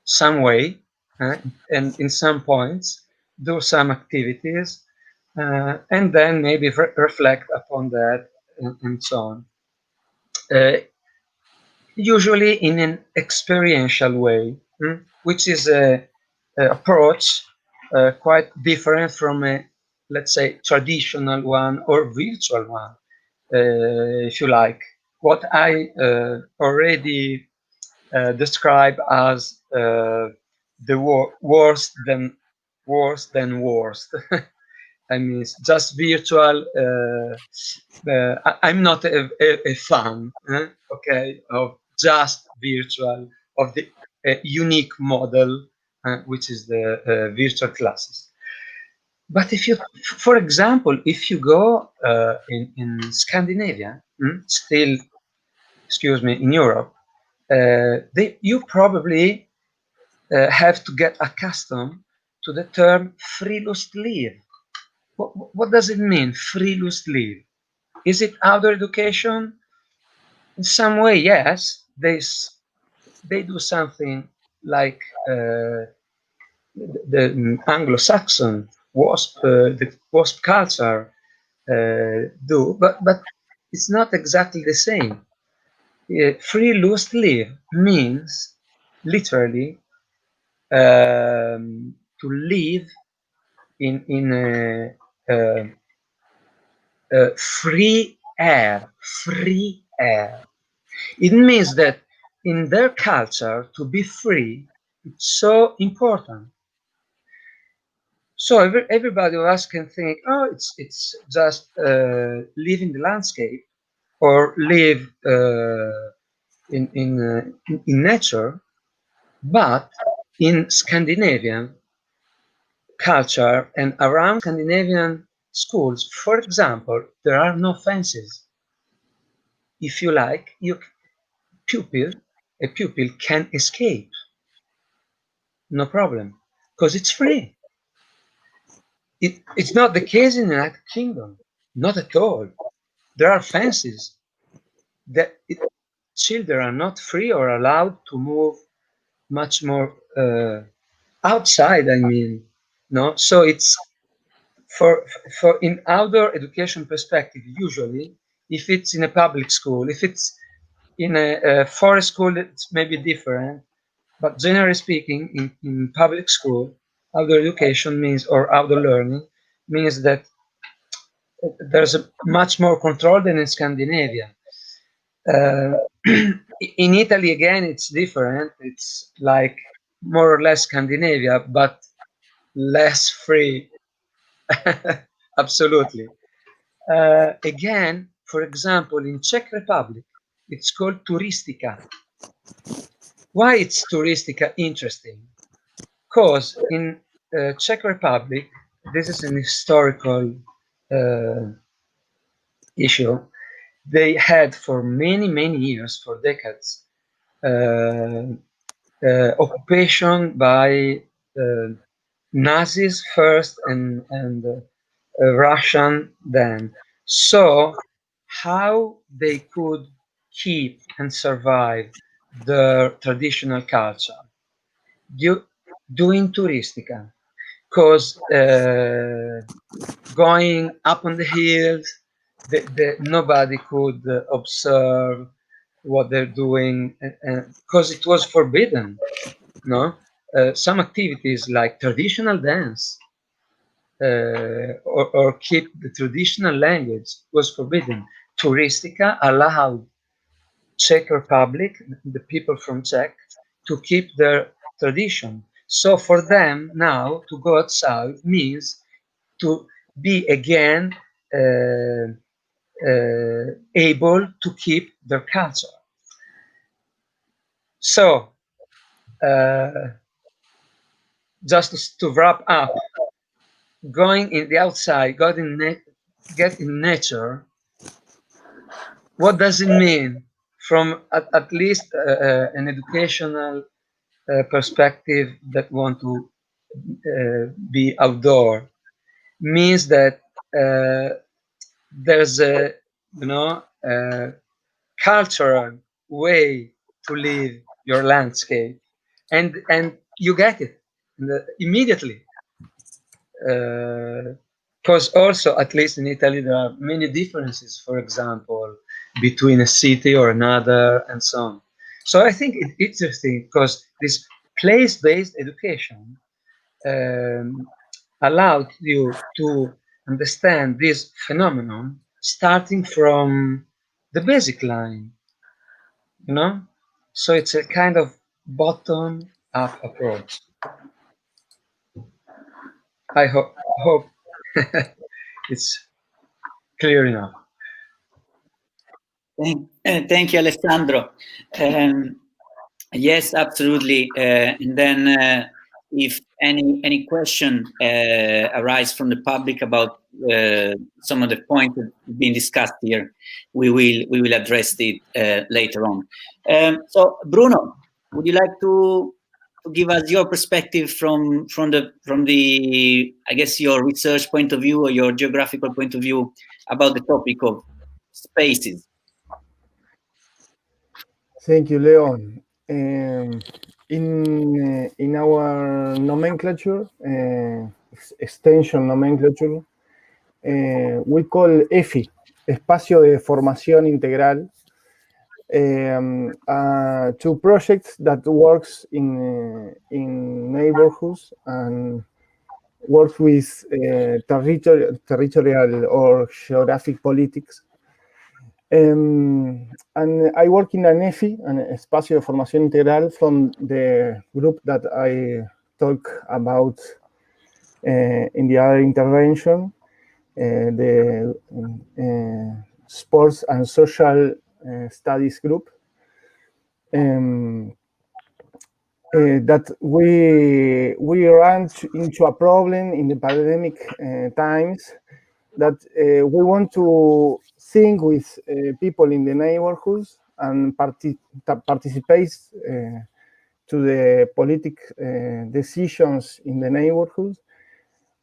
some way, and in some points, do some activities, and then maybe reflect upon that, and so on. Usually in an experiential way, which is a approach quite different from a, let's say, traditional one or virtual one, if you like. What I already describe as the worst than worst. I mean, it's just virtual. I'm not a fan, okay, of just virtual, of the unique model, which is the virtual classes. But if you, for example, if you go in Scandinavia, still, excuse me, in Europe, you probably have to get accustomed to the term friluftsliv. What does it mean, friluftsliv? Is it outdoor education? In some way, yes. They do something like the Anglo-Saxon the WASP culture do, but it's not exactly the same. Friluftsliv means literally to live in free air. It means that in their culture, to be free, it's so important. So everybody of us can think, oh, it's just live in the landscape or live in nature. But in Scandinavian culture and around Scandinavian schools, for example, there are no fences. If you like, a pupil can escape, no problem, because it's free. It's not the case in the United Kingdom, not at all. There are fences that children are not free or allowed to move much more outside. I mean, no. So it's for in outdoor education perspective. Usually, if it's in a public school, if it's in a forest school, it's maybe different. But generally speaking, in public school, outdoor education means, or outdoor learning means that there's much more control than in Scandinavia. In Italy, again, it's different. It's like more or less Scandinavia, but less free. Absolutely. Again, for example, in Czech Republic, it's called turistica. Why it's turistica interesting? Because in Czech Republic, this is an historical issue. They had for many, many years, for decades, occupation by Nazis first and Russian then. So how they could keep and survive their traditional culture? Doing turistica, because going up on the hills, nobody could observe what they're doing, because it was forbidden. No, some activities like traditional dance or keep the traditional language was forbidden. Turistica allowed Czech Republic, the people from Czech, to keep their tradition. So for them now to go outside means to be again able to keep their culture. So just to wrap up, going in the outside, get in nature, what does it mean from at least an educational perspective that want to be outdoor? Means that there's a cultural way to live your landscape, and you get it immediately. Because also, at least in Italy, there are many differences, for example, between a city or another, and so on. So I think it's interesting because this place-based education allowed you to understand this phenomenon starting from the basic line, So it's a kind of bottom-up approach. I hope it's clear enough. Thank you, Alessandro. Yes, absolutely. And then if any question arise from the public about some of the points that have been discussed here, we will address it later on. So, Bruno, would you like to give us your perspective from the I guess your research point of view or your geographical point of view about the topic of spaces? Thank you, Leon. In our nomenclature, extension nomenclature, we call EFI, Espacio de Formación Integral, two projects that works in neighborhoods and works with territorial or geographic politics. And I work in an EFI, an Espacio de Formación Integral, from the group that I talked about in the other intervention, the Sports and Social Studies group. That we ran into a problem in the pandemic times, that we want to think with people in the neighborhoods and participate to the political decisions in the neighborhoods.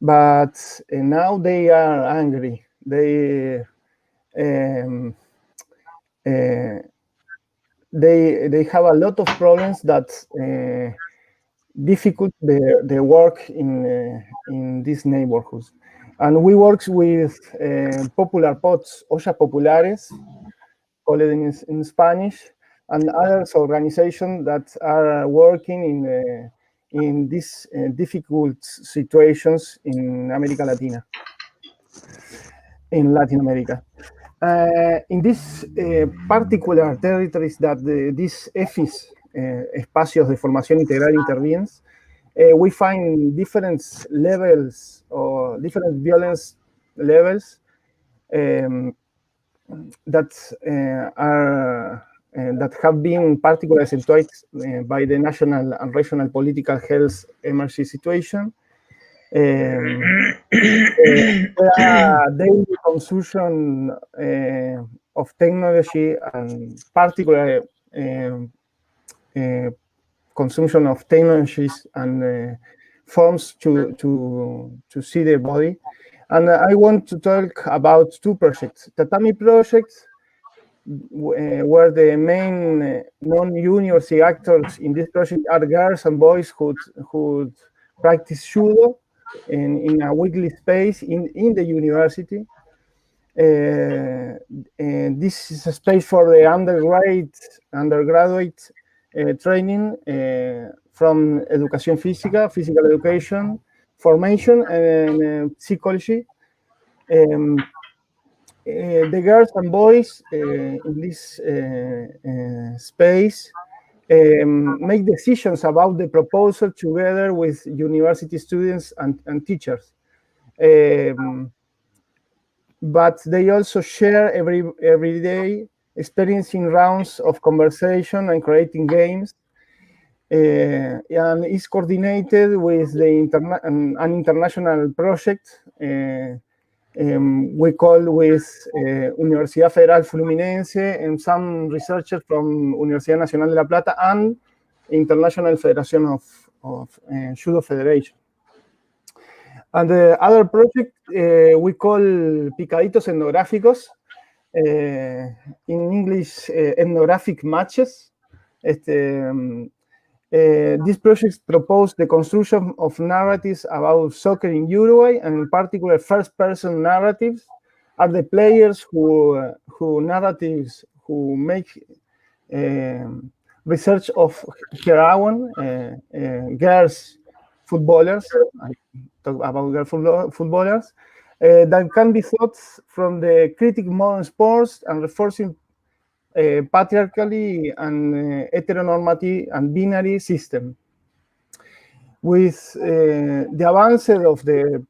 But now they are angry. They have a lot of problems that difficult the work in these neighborhoods. And we work with popular pots, ollas populares, called in Spanish, and other organizations that are working in these difficult situations in America Latina. in Latin America. In this particular territories that this EFIS, Espacios de Formación Integral, intervenes, we find different levels or different violence levels that have been particularly accentuated by the national and regional political health emergency situation. Daily consumption of technology and particularly consumption of technologies and forms to see the body. And I want to talk about two projects. Tatami projects, where the main non-university actors in this project are girls and boys who practice judo in a weekly space in the university. And this is a space for the undergraduate training from education física, physical education, formation, and psychology. The girls and boys in this space make decisions about the proposal together with university students and teachers. But they also share every day, experiencing rounds of conversation and creating games. And is coordinated with an international project we call with Universidad Federal Fluminense and some researchers from Universidad Nacional de La Plata and International Federation of Judo Federation. And the other project we call Picaditos Etnográficos, in English, ethnographic matches. These projects propose the construction of narratives about soccer in Uruguay, and in particular, first-person narratives are the players who make research of Shuilleabhain, girls footballers. I talk about girl footballers that can be thought from the critic modern sports and reinforcing patriarchally and heteronormative and binary system. With the advance of the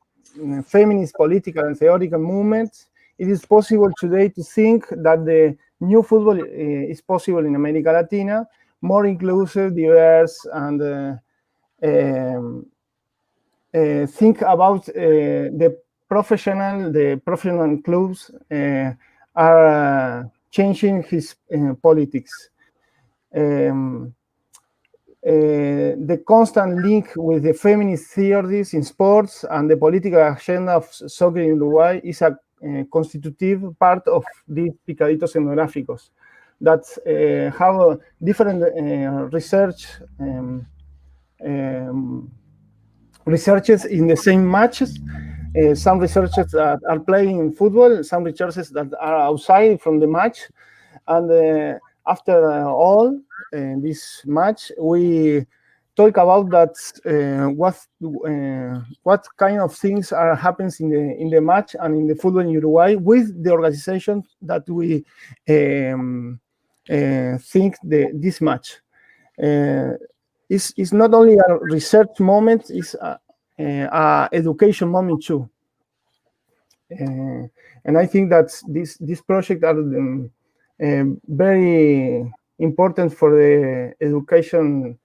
feminist political and theoretical movements, it is possible today to think that the new football is possible in America Latina, more inclusive, diverse, and think about the professional clubs are changing his politics. The constant link with the feminist theories in sports and the political agenda of soccer in Uruguay is a constitutive part of these Picaditos Etnográficos that have different researches in the same matches. Some researchers that are playing football, some researchers that are outside from the match. And after all this match, we talk about that what kind of things are happening in the match and in the football in Uruguay with the organization that we think this match. It's not only a research moment, it's a education moment too. And I think that this project are very important for the education,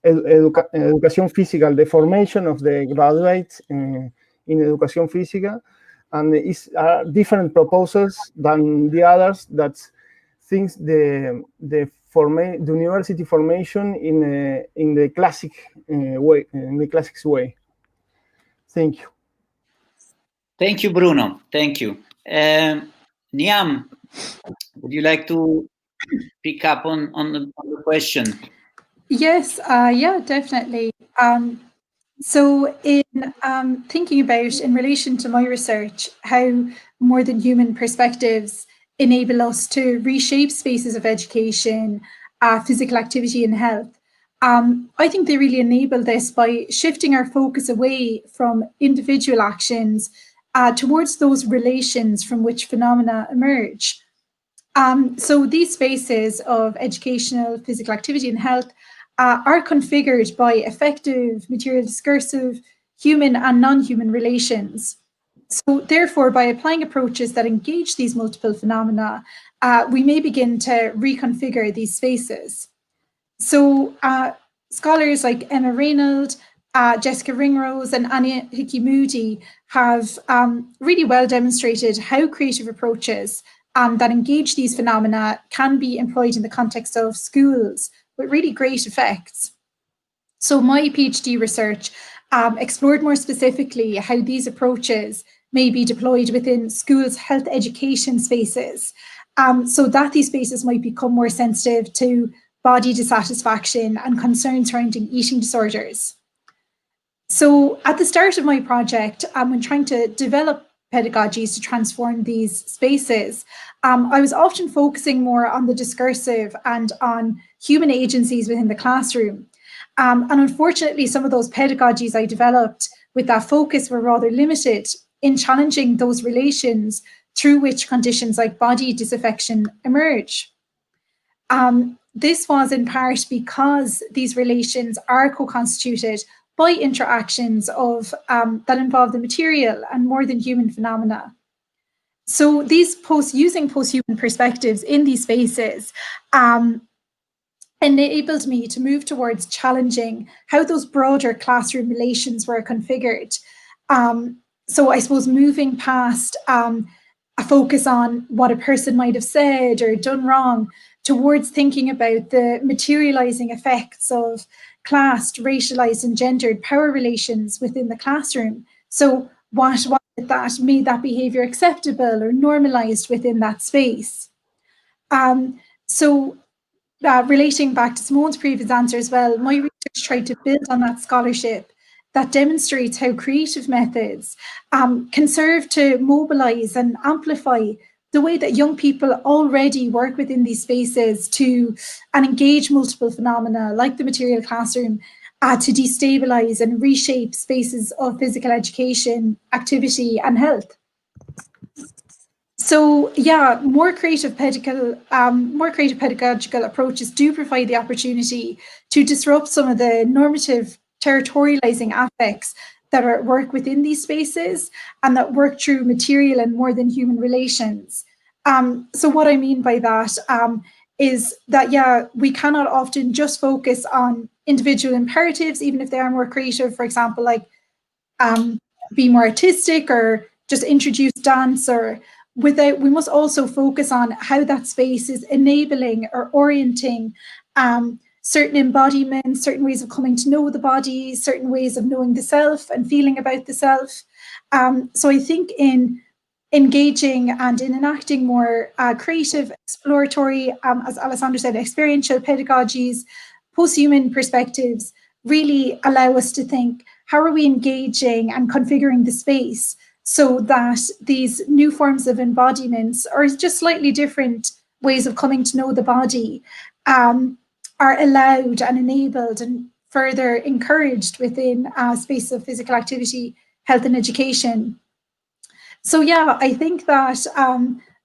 educación física, the formation of the graduates in educación física, and it's different proposals than the others that thinks the university formation in the classic way, in the classics way. Thank you. Thank you, Bruno. Thank you. Niamh, would you like to pick up on the question? Yes, yeah, definitely. So in thinking about, in relation to my research, how more than human perspectives enable us to reshape spaces of education, physical activity and health, I think they really enable this by shifting our focus away from individual actions towards those relations from which phenomena emerge. So these spaces of educational, physical activity and health are configured by effective, material discursive, human and non-human relations. So therefore, by applying approaches that engage these multiple phenomena, we may begin to reconfigure these spaces. So scholars like Emma Reynolds, Jessica Ringrose and Anya Hickey-Moody have really well demonstrated how creative approaches that engage these phenomena can be employed in the context of schools with really great effects. So my PhD research explored more specifically how these approaches may be deployed within schools' health education spaces, so that these spaces might become more sensitive to body dissatisfaction and concerns surrounding eating disorders. So at the start of my project, when trying to develop pedagogies to transform these spaces, I was often focusing more on the discursive and on human agencies within the classroom. And unfortunately, some of those pedagogies I developed with that focus were rather limited in challenging those relations through which conditions like body disaffection emerge. This was in part because these relations are co-constituted by interactions of that involve the material and more than human phenomena. So these using post-human perspectives in these spaces enabled me to move towards challenging how those broader classroom relations were configured. So I suppose moving past a focus on what a person might have said or done wrong towards thinking about the materializing effects of classed, racialized and gendered power relations within the classroom. So what that made that behavior acceptable or normalized within that space. Relating back to Simone's previous answer as well, my research tried to build on that scholarship that demonstrates how creative methods can serve to mobilize and amplify the way that young people already work within these spaces to engage multiple phenomena like the material classroom to destabilize and reshape spaces of physical education, activity and health. So yeah, more creative pedagogical approaches do provide the opportunity to disrupt some of the normative territorializing affects that are at work within these spaces and that work through material and more than human relations. So what I mean by that is that, yeah, we cannot often just focus on individual imperatives, even if they are more creative, for example, like be more artistic or just introduce dance, or we must also focus on how that space is enabling or orienting certain embodiments, certain ways of coming to know the body, certain ways of knowing the self and feeling about the self. So I think in engaging and in enacting more creative, exploratory, as Alessandro said, experiential pedagogies, post-human perspectives really allow us to think, how are we engaging and configuring the space so that these new forms of embodiments, or just slightly different ways of coming to know the body, are allowed and enabled and further encouraged within a space of physical activity, health and education. So yeah, I think that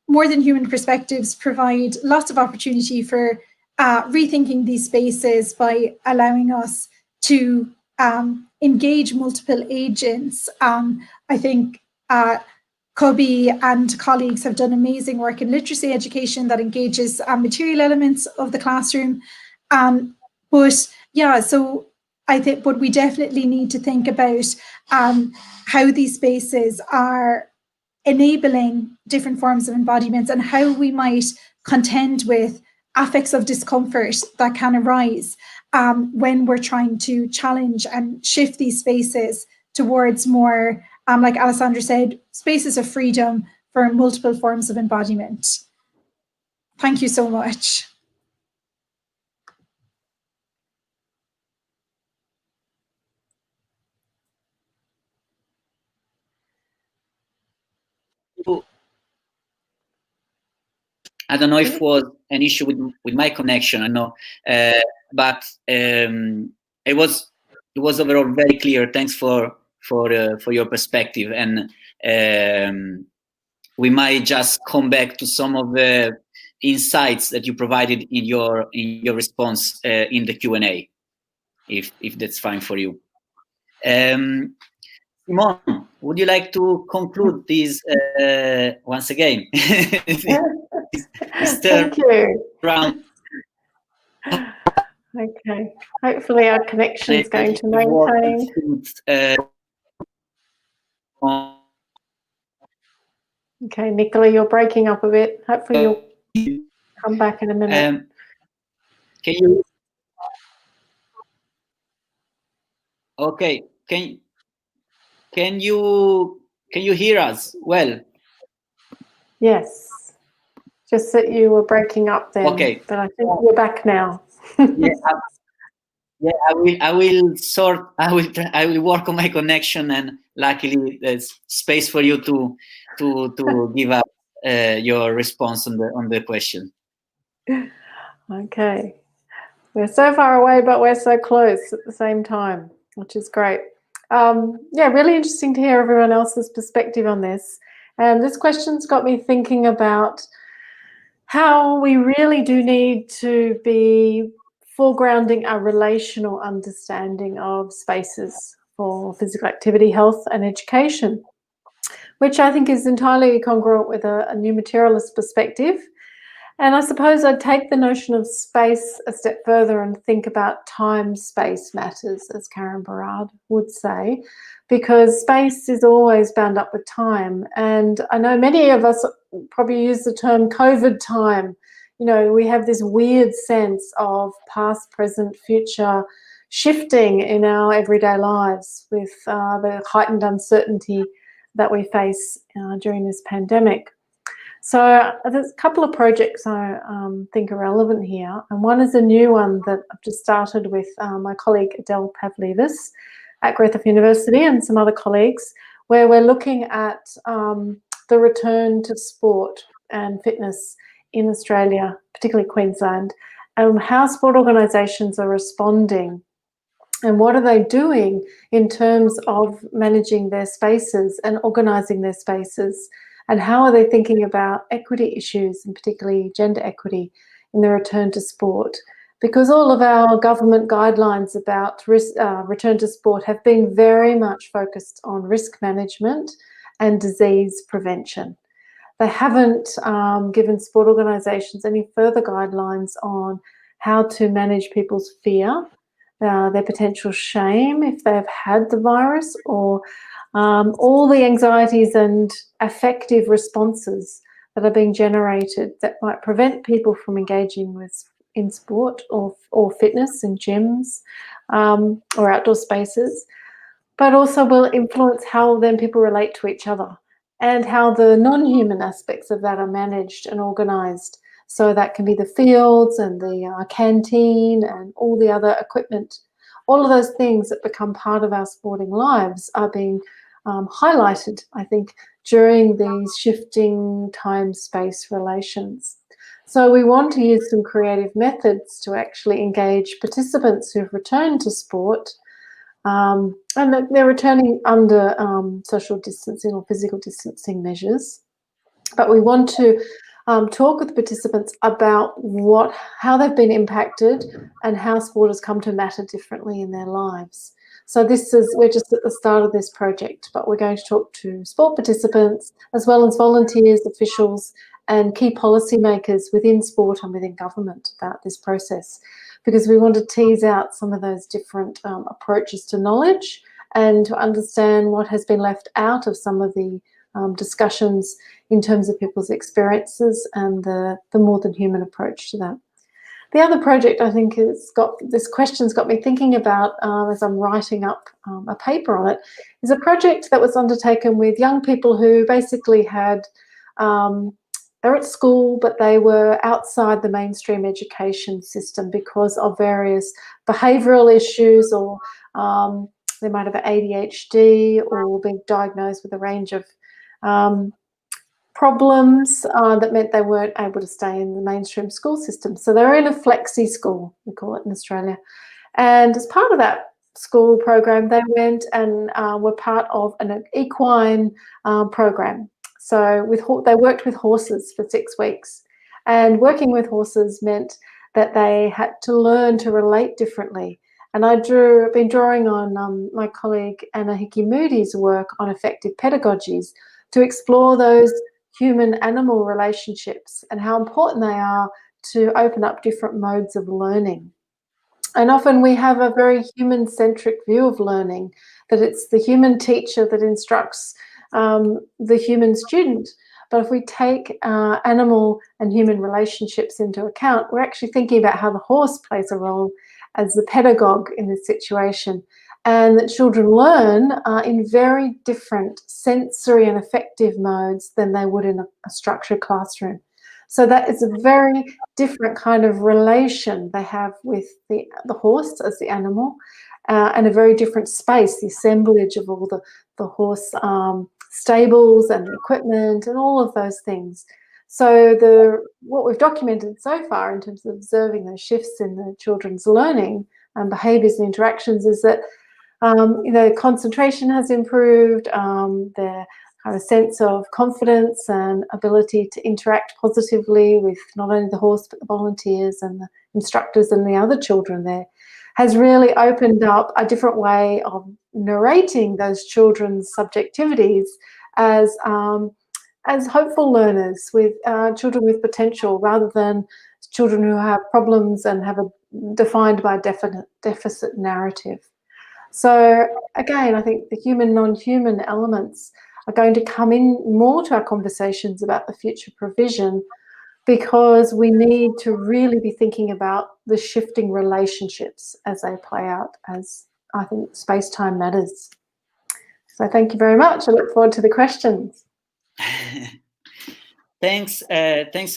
more than human perspectives provide lots of opportunity for rethinking these spaces by allowing us to engage multiple agents. I think Cubby and colleagues have done amazing work in literacy education that engages material elements of the classroom. But yeah, so I think, but we definitely need to think about how these spaces are enabling different forms of embodiments and how we might contend with affects of discomfort that can arise when we're trying to challenge and shift these spaces towards more, like Alessandro said, spaces of freedom for multiple forms of embodiment. Thank you so much. I don't know if it was an issue with my connection, I know, but it was overall very clear. Thanks for for your perspective, and we might just come back to some of the insights that you provided in your response in the Q&A, if that's fine for you. Simone, would you like to conclude this once again? Thank you. Round. Okay. Hopefully our connection is going to maintain. Okay, Nicola, you're breaking up a bit. Hopefully you'll come back in a minute. Can you? Okay. Can you hear us well? Yes. Just that you were breaking up then. Okay. But I think we're back now. Yeah, I will work on my connection, and luckily there's space for you to give up your response on the question. Okay. We're so far away, but we're so close at the same time, which is great. Yeah, really interesting to hear everyone else's perspective on this. And this question's got me thinking about how we really do need to be foregrounding our relational understanding of spaces for physical activity, health and education, which I think is entirely congruent with a new materialist perspective. And I suppose I'd take the notion of space a step further and think about time-space matters, as Karen Barad would say, because space is always bound up with time. And I know many of us probably use the term COVID time. You know, we have this weird sense of past, present, future shifting in our everyday lives with the heightened uncertainty that we face during this pandemic. So there's a couple of projects I think are relevant here, and one is a new one that I've just started with my colleague Adele Pavlidis at Griffith University and some other colleagues, where we're looking at the return to sport and fitness in Australia, particularly Queensland, and how sport organisations are responding and what are they doing in terms of managing their spaces and organising their spaces. And how are they thinking about equity issues, and particularly gender equity, in the return to sport? Because all of our government guidelines about return to sport have been very much focused on risk management and disease prevention. They haven't given sport organisations any further guidelines on how to manage people's fear, their potential shame if they've had the virus, or all the anxieties and affective responses that are being generated that might prevent people from engaging in sport or fitness in gyms or outdoor spaces, but also will influence how then people relate to each other and how the non-human aspects of that are managed and organised. So that can be the fields and the canteen and all the other equipment. All of those things that become part of our sporting lives are being highlighted, I think, during these shifting time-space relations. So we want to use some creative methods to actually engage participants who've returned to sport, and they're returning under social distancing or physical distancing measures. But we want to talk with participants about how they've been impacted and how sport has come to matter differently in their lives. So we're just at the start of this project, but we're going to talk to sport participants as well as volunteers, officials, and key policymakers within sport and within government about this process, because we want to tease out some of those different approaches to knowledge and to understand what has been left out of some of the discussions in terms of people's experiences and the more than human approach to that. The other project I think this question's got me thinking about as I'm writing up a paper on it, is a project that was undertaken with young people who basically they're at school, but they were outside the mainstream education system because of various behavioural issues, or they might have ADHD or been diagnosed with a range of problems that meant they weren't able to stay in the mainstream school system. So they're in a flexi school, we call it in Australia. And as part of that school program, they went and were part of an equine program. So they worked with horses for 6 weeks, and working with horses meant that they had to learn to relate differently. And I've been drawing on my colleague Anna Hickey-Moody's work on effective pedagogies to explore those human-animal relationships and how important they are to open up different modes of learning. And often we have a very human-centric view of learning, that it's the human teacher that instructs the human student. But if we take animal and human relationships into account, we're actually thinking about how the horse plays a role as the pedagogue in this situation, and that children learn in very different sensory and affective modes than they would in a structured classroom. So that is a very different kind of relation they have with the horse as the animal, and a very different space, the assemblage of all the horse stables and the equipment and all of those things. So what we've documented so far in terms of observing those shifts in the children's learning and behaviours and interactions is that concentration has improved, their kind of sense of confidence and ability to interact positively with not only the horse but the volunteers and the instructors and the other children there has really opened up a different way of narrating those children's subjectivities as hopeful learners, with children with potential, rather than children who have problems and have defined by a deficit narrative. So again, I think the human, non-human elements are going to come in more to our conversations about the future provision, because we need to really be thinking about the shifting relationships as they play out, as I think space-time matters. So thank you very much. I look forward to the questions. Thanks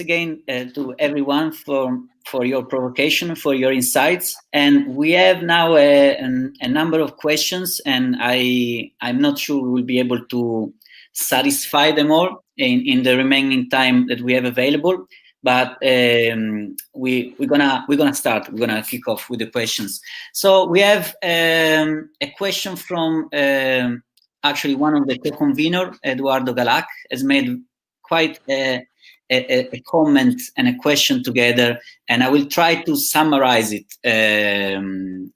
again to everyone for your provocation, for your insights. And we have now a number of questions, and I'm not sure we'll be able to satisfy them all in the remaining time that we have available. But we're gonna start. We're gonna kick off with the questions. So we have a question from actually one of the co-conveners, Eduardo Galac, has made quite a comment and a question together, and I will try to summarize it and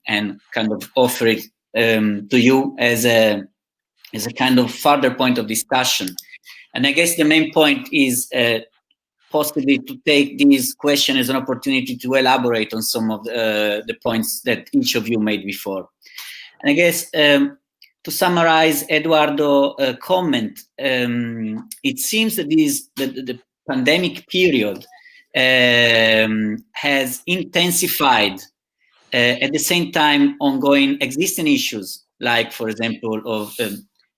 kind of offer it to you as a kind of further point of discussion. And I guess the main point is possibly to take this question as an opportunity to elaborate on some of the points that each of you made before. And I guess to summarize Eduardo's comment, it seems that the pandemic period has intensified at the same time ongoing existing issues, like, for example, of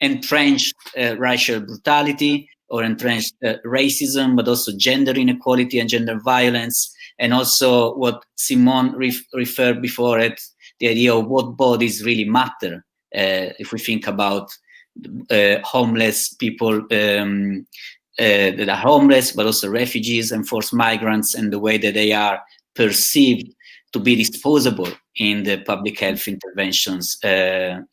entrenched racial brutality or entrenched racism, but also gender inequality and gender violence, and also what Simone referred before at the idea of what bodies really matter. If we think about homeless people that are homeless, but also refugees and forced migrants, and the way that they are perceived to be disposable in the public health interventions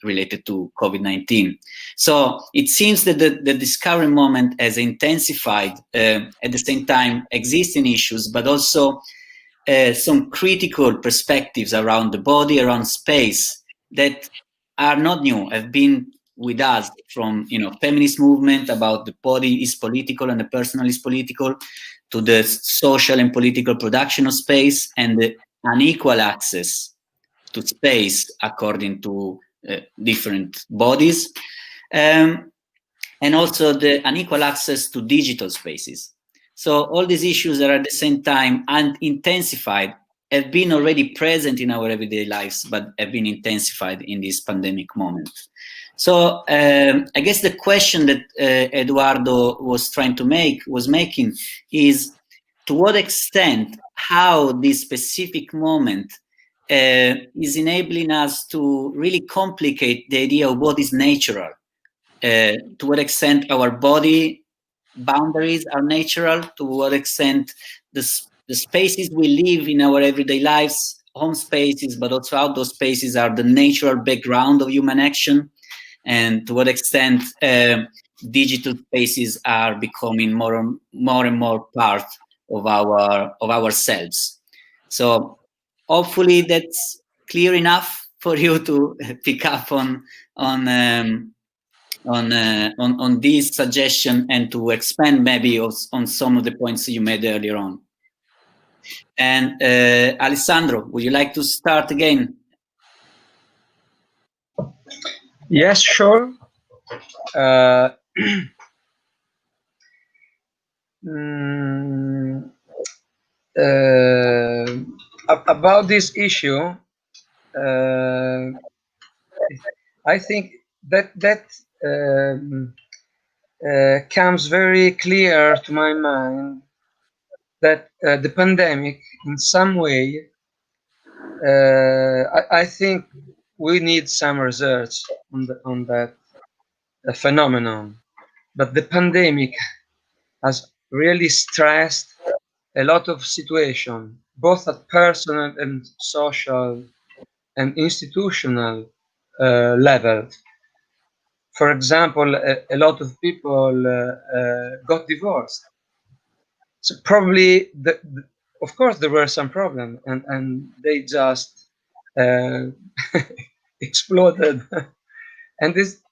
related to COVID-19. So it seems that this current moment has intensified at the same time existing issues, but also some critical perspectives around the body, around space, that are not new, have been with us from feminist movement about the body is political and the personal is political, to the social and political production of space and the unequal access to space according to different bodies, and also the unequal access to digital spaces. So all these issues that are at the same time and intensified have been already present in our everyday lives, but have been intensified in this pandemic moment. So I guess the question that Eduardo was making is, to what extent how this specific moment is enabling us to really complicate the idea of what is natural, to what extent our body boundaries are natural, to what extent the spaces we live in our everyday lives home spaces, but also outdoor spaces are the natural background of human action, and to what extent digital spaces are becoming more and more part of ourselves. So hopefully that's clear enough for you to pick up on this suggestion and to expand maybe on some of the points you made earlier on. And Alessandro, would you like to start again? Yes, sure. About this issue, I think that comes very clear to my mind that the pandemic, in some way, I think we need some research on that phenomenon. But the pandemic has really stressed a lot of situations, both at personal and social and institutional level. For example, a lot of people got divorced. So probably, of course, there were some problems, and they just exploded. And this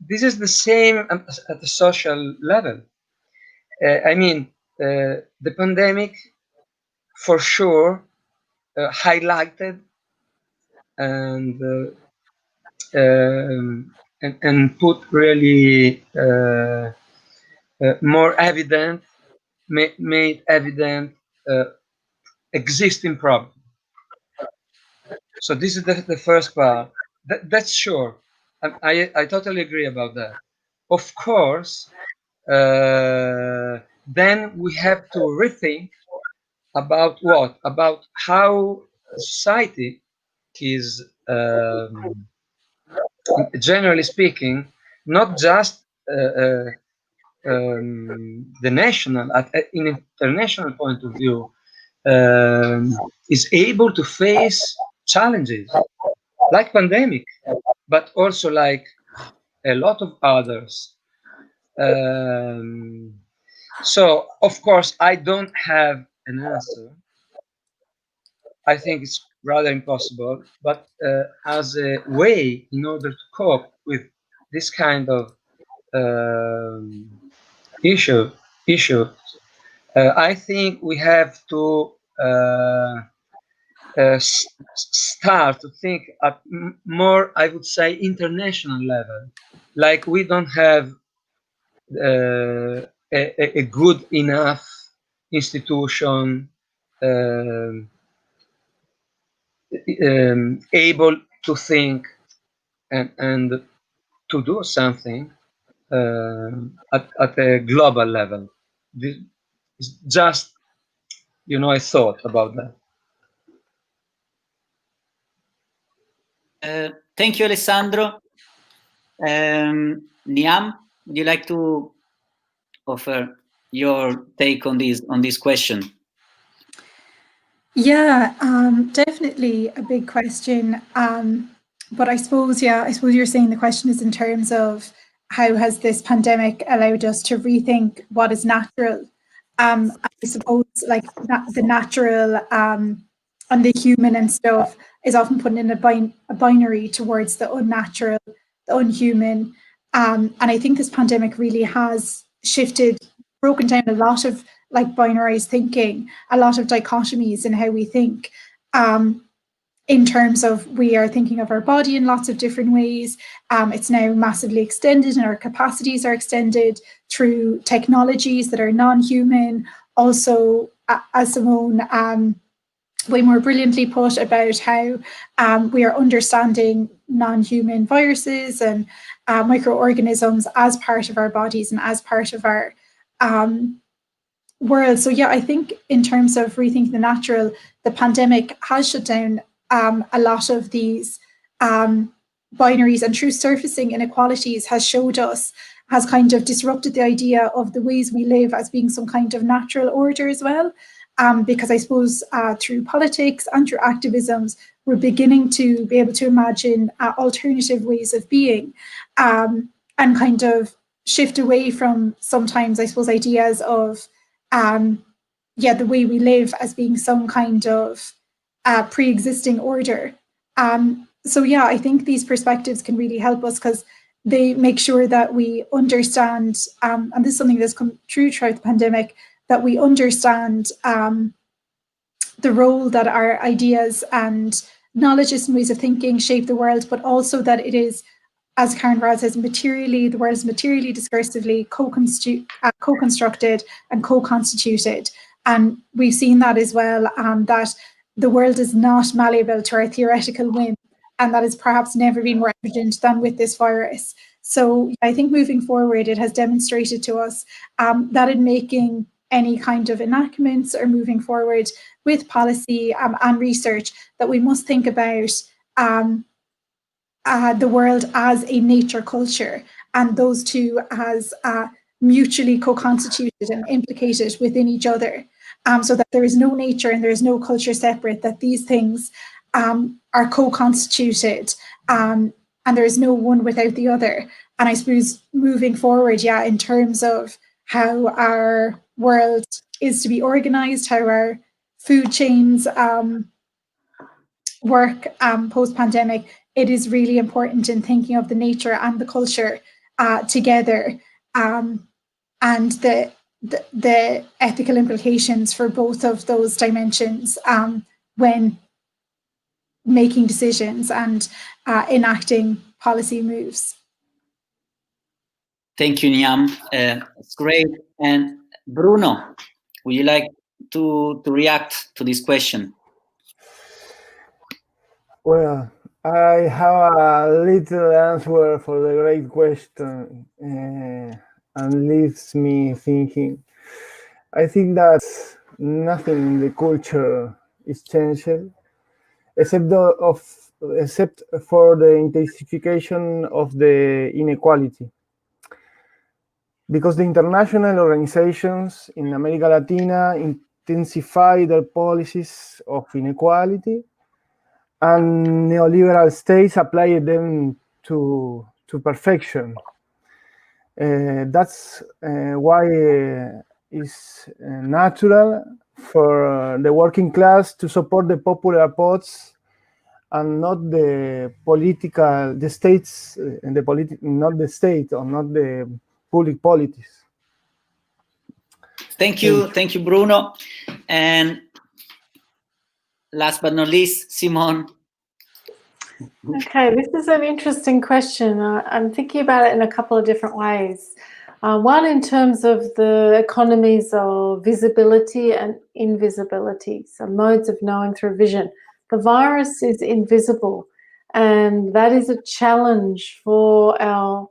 is the same at the social level. I mean, the pandemic, for sure, highlighted and put really more evident, made evident existing problem. So this is the first part. That's sure. I totally agree about that. Of course, then we have to rethink about what? About how society is, generally speaking, not just the national, in international point of view, is able to face challenges like pandemic, but also like a lot of others. So, of course, I don't have an answer. I think it's rather impossible, but as a way in order to cope with this kind of issue, I think we have to start to think at more, I would say, international level. Like we don't have a good enough institution able to think and to do something at a global level. This is just, a thought about that. Thank you, Alessandro. Niamh, would you like to offer your take on this question? Yeah, definitely a big question. But I suppose you're saying the question is in terms of how has this pandemic allowed us to rethink what is natural? I suppose like the natural and the human and stuff is often put in a binary towards the unnatural, the unhuman. And I think this pandemic really has broken down a lot of like binarized thinking, a lot of dichotomies in how we think, in terms of we are thinking of our body in lots of different ways. It's now massively extended and our capacities are extended through technologies that are non-human. Also, as Simone way more brilliantly put about how we are understanding non-human viruses and microorganisms as part of our bodies and as part of our world. So yeah, I think in terms of rethinking the natural, the pandemic has shut down a lot of these binaries, and through surfacing inequalities has kind of disrupted the idea of the ways we live as being some kind of natural order as well. because I suppose through politics and through activisms, we're beginning to be able to imagine alternative ways of being, and kind of shift away from sometimes, I suppose, ideas of the way we live as being some kind of pre-existing order. So yeah, I think these perspectives can really help us because they make sure that we understand, and this is something that's come true throughout the pandemic, that we understand the role that our ideas and knowledges and ways of thinking shape the world, but also that it is, as Karen Rad says, the world is materially discursively co-constructed and co-constituted. And we've seen that as well, that the world is not malleable to our theoretical whim, and that has perhaps never been more evident than with this virus. So I think moving forward, it has demonstrated to us that in making any kind of enactments or moving forward with policy and research, that we must think about the world as a nature culture, and those two as mutually co-constituted and implicated within each other, so that there is no nature and there is no culture separate, that these things are co-constituted, and there is no one without the other. And I suppose moving forward, in terms of how our world is to be organized, how our food chains work post-pandemic, it is really important in thinking of the nature and the culture together, and the ethical implications for both of those dimensions when making decisions and enacting policy moves. Thank you, Niamh. It's great. And Bruno, would you like to react to this question? Well, I have a little answer for the great question, and leaves me thinking. I think that nothing in the culture is changed, except for the intensification of the inequality. Because the international organizations in America Latina intensify their policies of inequality, and neoliberal states apply them to perfection. That's why it's natural for the working class to support the popular pots and not the states, not the state or not the public politics. Thank you, Bruno. And last but not least, Simone. Okay, this is an interesting question. I'm thinking about it in a couple of different ways. One, in terms of the economies of visibility and invisibility, so modes of knowing through vision. The virus is invisible, and that is a challenge for our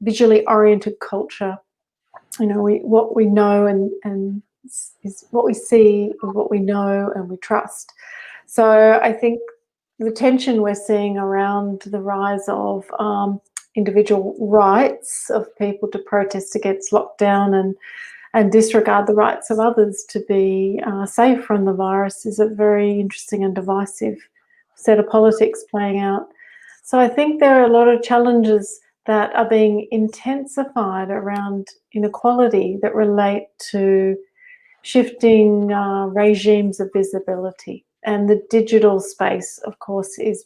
visually oriented culture. You know, what we know and is what we see, what we know and we trust. So I think the tension we're seeing around the rise of individual rights of people to protest against lockdown and disregard the rights of others to be safe from the virus is a very interesting and divisive set of politics playing out. So I think there are a lot of challenges that are being intensified around inequality that relate to shifting regimes of visibility. And the digital space, of course, is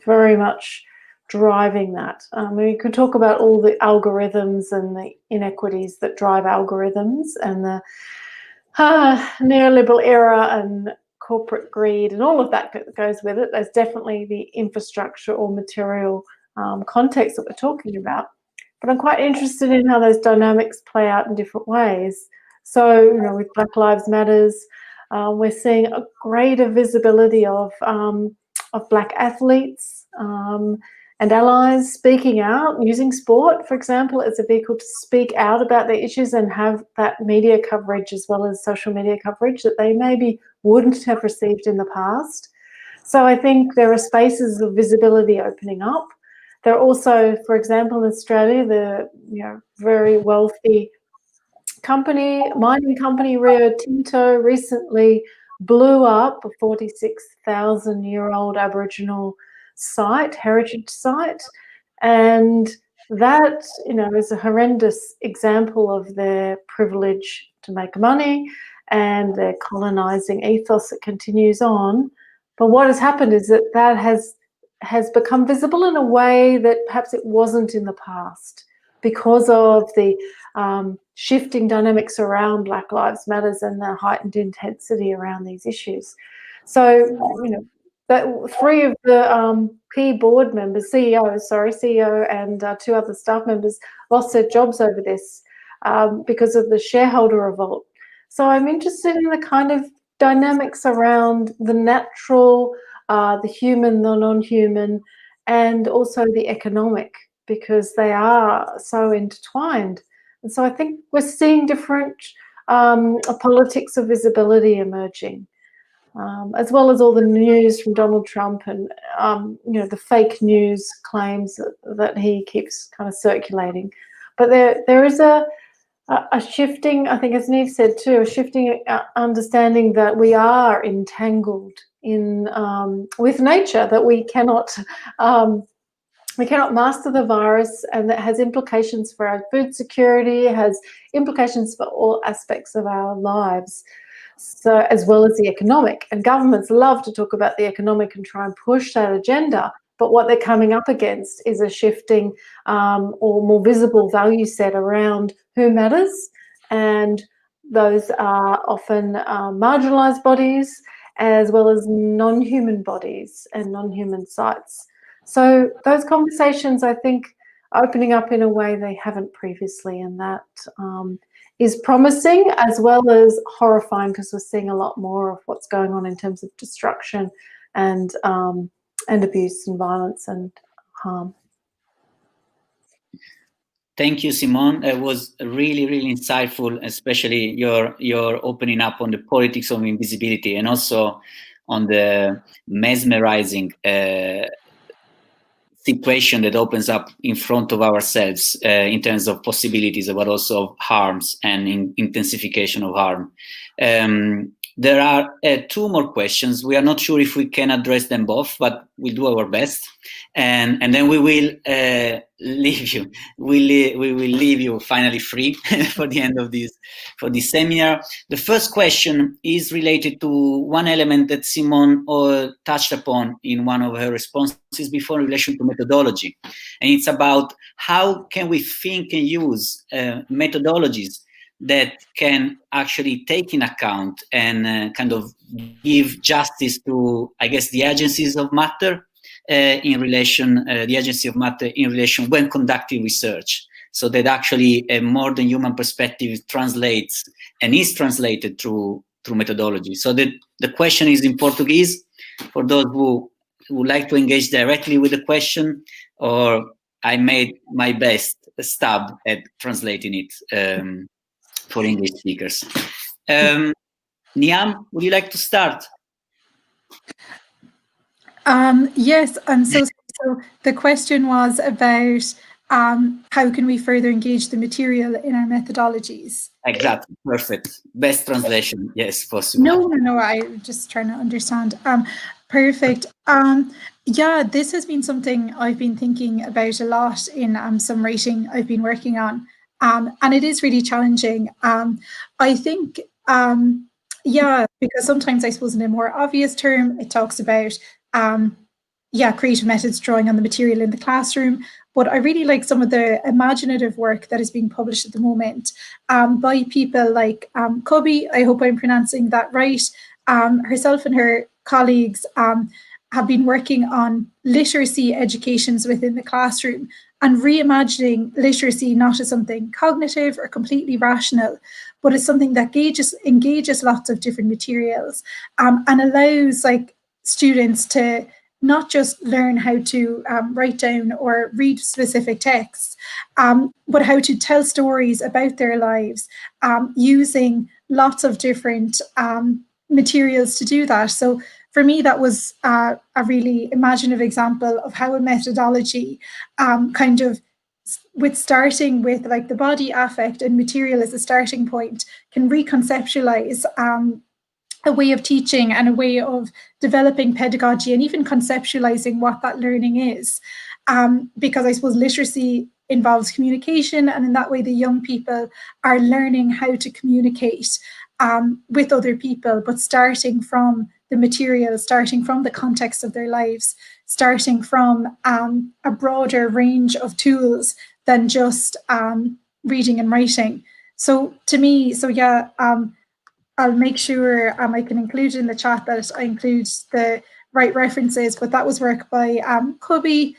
very much driving that. We could talk about all the algorithms and the inequities that drive algorithms and the neoliberal era and corporate greed and all of that goes with it. There's definitely the infrastructure or material context that we're talking about. But I'm quite interested in how those dynamics play out in different ways. So, you know, with Black Lives Matters, we're seeing a greater visibility of Black athletes and allies speaking out, using sport, for example, as a vehicle to speak out about their issues and have that media coverage as well as social media coverage that they maybe wouldn't have received in the past. So I think there are spaces of visibility opening up. There are also, for example, in Australia, the very wealthy mining company Rio Tinto recently blew up a 46,000-year-old Aboriginal heritage site, and that, is a horrendous example of their privilege to make money and their colonizing ethos that continues on. But what has happened is that has become visible in a way that perhaps it wasn't in the past, because of the shifting dynamics around Black Lives Matters and the heightened intensity around these issues. So, that 3 of the key board members, CEO and 2 other staff members lost their jobs over this because of the shareholder revolt. So I'm interested in the kind of dynamics around the natural, the human, the non-human, and also the economic, because they are so intertwined. And so I think we're seeing different politics of visibility emerging, as well as all the news from Donald Trump and, the fake news claims that he keeps kind of circulating. But there is a shifting, I think, as Niamh said too, a shifting understanding that we are entangled in with nature, that we cannot master the virus, and that has implications for our food security, has implications for all aspects of our lives, so as well as the economic. And governments love to talk about the economic and try and push that agenda, but what they're coming up against is a shifting or more visible value set around who matters, and those are often marginalised bodies, as well as non-human bodies and non-human sites. So those conversations, I think, are opening up in a way they haven't previously, and that is promising as well as horrifying, because we're seeing a lot more of what's going on in terms of destruction and abuse and violence and harm. Thank you, Simone. It was really, really insightful, especially your opening up on the politics of invisibility, and also on the mesmerizing situation that opens up in front of ourselves in terms of possibilities, but also of harms and intensification of harm. There are 2 more questions. We are not sure if we can address them both, but we'll do our best, and then we will leave you. We will leave you finally free for the end of this seminar. The first question is related to one element that Simone touched upon in one of her responses before, in relation to methodology, and it's about how can we think and use methodologies that can actually take in account and kind of give justice to, I guess, the agencies of matter in relation, the agency of matter in relation when conducting research, so that actually a more than human perspective translates and is translated through methodology. So the question is in Portuguese for those who would like to engage directly with the question, or I made my best stab at translating it for English speakers. Niamh, would you like to start? Yes, so the question was about how can we further engage the material in our methodologies? Exactly, perfect. Best translation, yes, possible. No, I'm just trying to understand. Perfect. Yeah, this has been something I've been thinking about a lot in some writing I've been working on. And it is really challenging. I think, because sometimes I suppose in a more obvious term, it talks about, creative methods drawing on the material in the classroom. But I really like some of the imaginative work that is being published at the moment by people like Cubby, I hope I'm pronouncing that right. Herself and her colleagues have been working on literacy educations within the classroom, and reimagining literacy not as something cognitive or completely rational, but as something that engages lots of different materials and allows students to not just learn how to write down or read specific texts, but how to tell stories about their lives using lots of different materials to do that. So for me, that was a really imaginative example of how a methodology kind of with starting with like the body, affect, and material as a starting point, can reconceptualize a way of teaching and a way of developing pedagogy and even conceptualizing what that learning is. Because I suppose literacy involves communication, and in that way the young people are learning how to communicate with other people, but starting from the material, starting from the context of their lives, starting from a broader range of tools than just reading and writing. So to me, I'll make sure I can include in the chat that I include the right references, but that was work by Cubby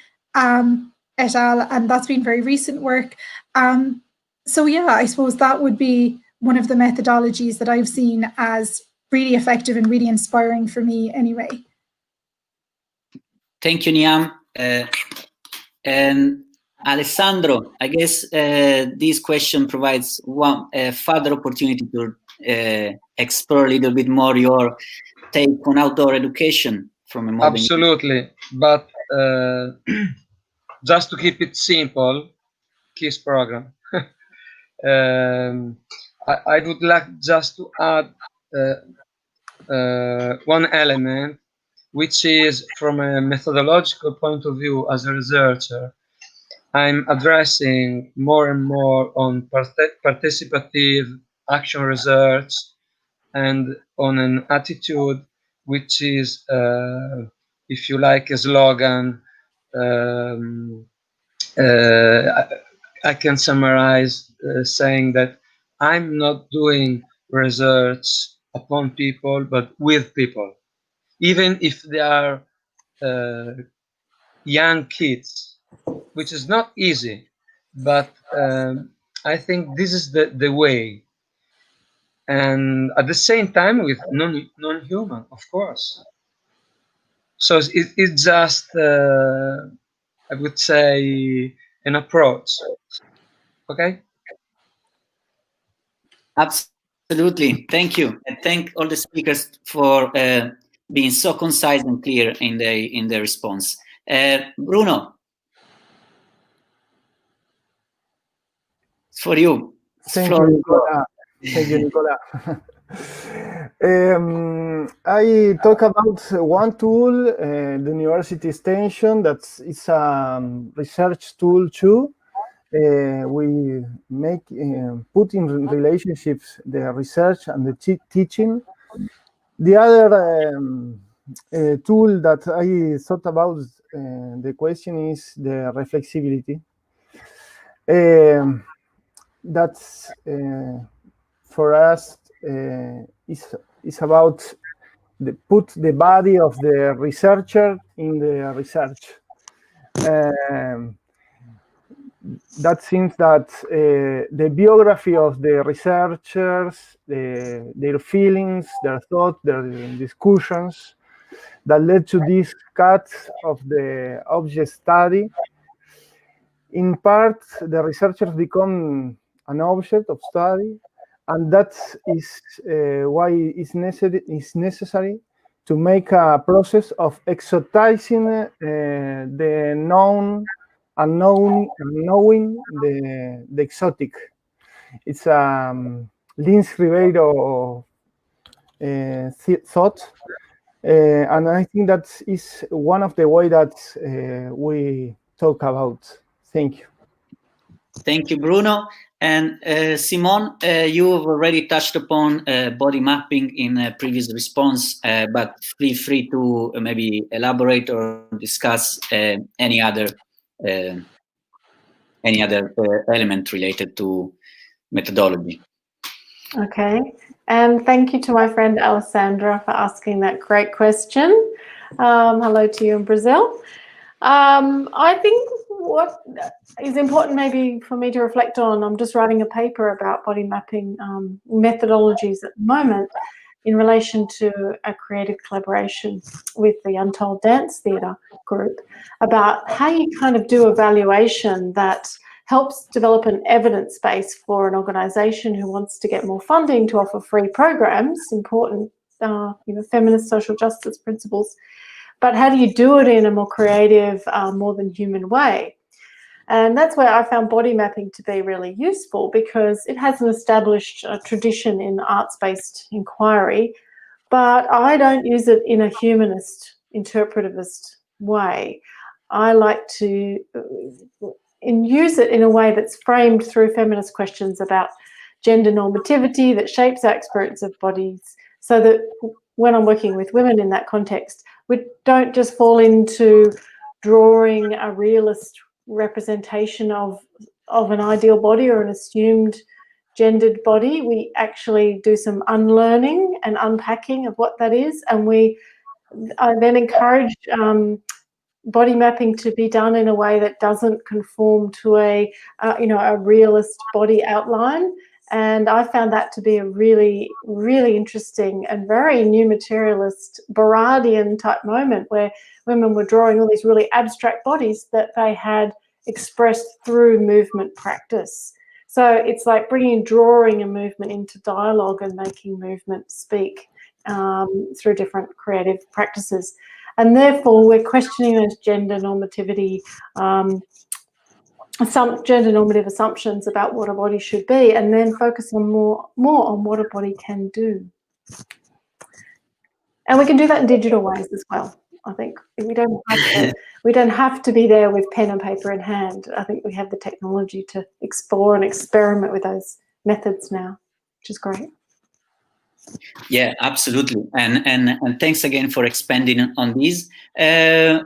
et al, and that's been very recent work. So yeah, I suppose that would be one of the methodologies that I've seen as really effective and really inspiring for me anyway. Thank you, Niamh. And Alessandro, I guess this question provides one further opportunity to explore a little bit more your take on outdoor education from a modern. Absolutely, but just to keep it simple, KISS program. I would like just to add one element, which is from a methodological point of view as a researcher. I'm addressing more and more on participative action research and on an attitude which is, if you like, a slogan. I can summarize saying that I'm not doing research upon people, but with people, even if they are young kids, which is not easy, but I think this is the way. And at the same time with non-human, of course. So it's just, I would say, an approach. Okay? Absolutely. Thank you. And thank all the speakers for being so concise and clear in the response. Bruno, for you. Thank you, Nicola. Thank you, Nicola. I talk about one tool, the University Extension, that is a research tool too. We make put in relationships the research and the teaching. The other tool that I thought about the question is the reflexibility. That's for us is about put the body of the researcher in the research. That seems that the biography of the researchers, their feelings, their thoughts, their discussions that led to this cut of the object study. In part, the researchers become an object of study, and that is why it's necessary to make a process of exotizing the known and knowing the exotic. It's a Lins Ribeiro thought, and I think that is one of the ways that we talk about. Thank you. Thank you, Bruno. And Simone, you've already touched upon body mapping in a previous response, but feel free to maybe elaborate or discuss any other element related to methodology. Okay, and thank you to my friend Alessandro for asking that great question. Hello to you in Brazil. I think what is important maybe for me to reflect on, I'm just writing a paper about body mapping methodologies at the moment in relation to a creative collaboration with the Untold Dance Theatre group about how you kind of do evaluation that helps develop an evidence base for an organisation who wants to get more funding to offer free programs, important feminist social justice principles. But how do you do it in a more creative, more than human way? And that's where I found body mapping to be really useful, because it has an established tradition in arts-based inquiry, but I don't use it in a humanist, interpretivist way. I like to use it in a way that's framed through feminist questions about gender normativity that shapes our experience of bodies, so that when I'm working with women in that context, we don't just fall into drawing a realist representation of an ideal body or an assumed gendered body. We actually do some unlearning and unpacking of what that is, and I then encourage body mapping to be done in a way that doesn't conform to a realist body outline. And I found that to be a really, really interesting and very new materialist Baradian type moment, where women were drawing all these really abstract bodies that they had expressed through movement practice. So it's like bringing drawing and movement into dialogue and making movement speak through different creative practices. And therefore, we're questioning those gender normativity, some gender normative assumptions about what a body should be, and then focus on more on what a body can do. And we can do that in digital ways as well. I think we don't have to be there with pen and paper in hand. I think we have the technology to explore and experiment with those methods now, which is great. Yeah, absolutely, and thanks again for expanding on this.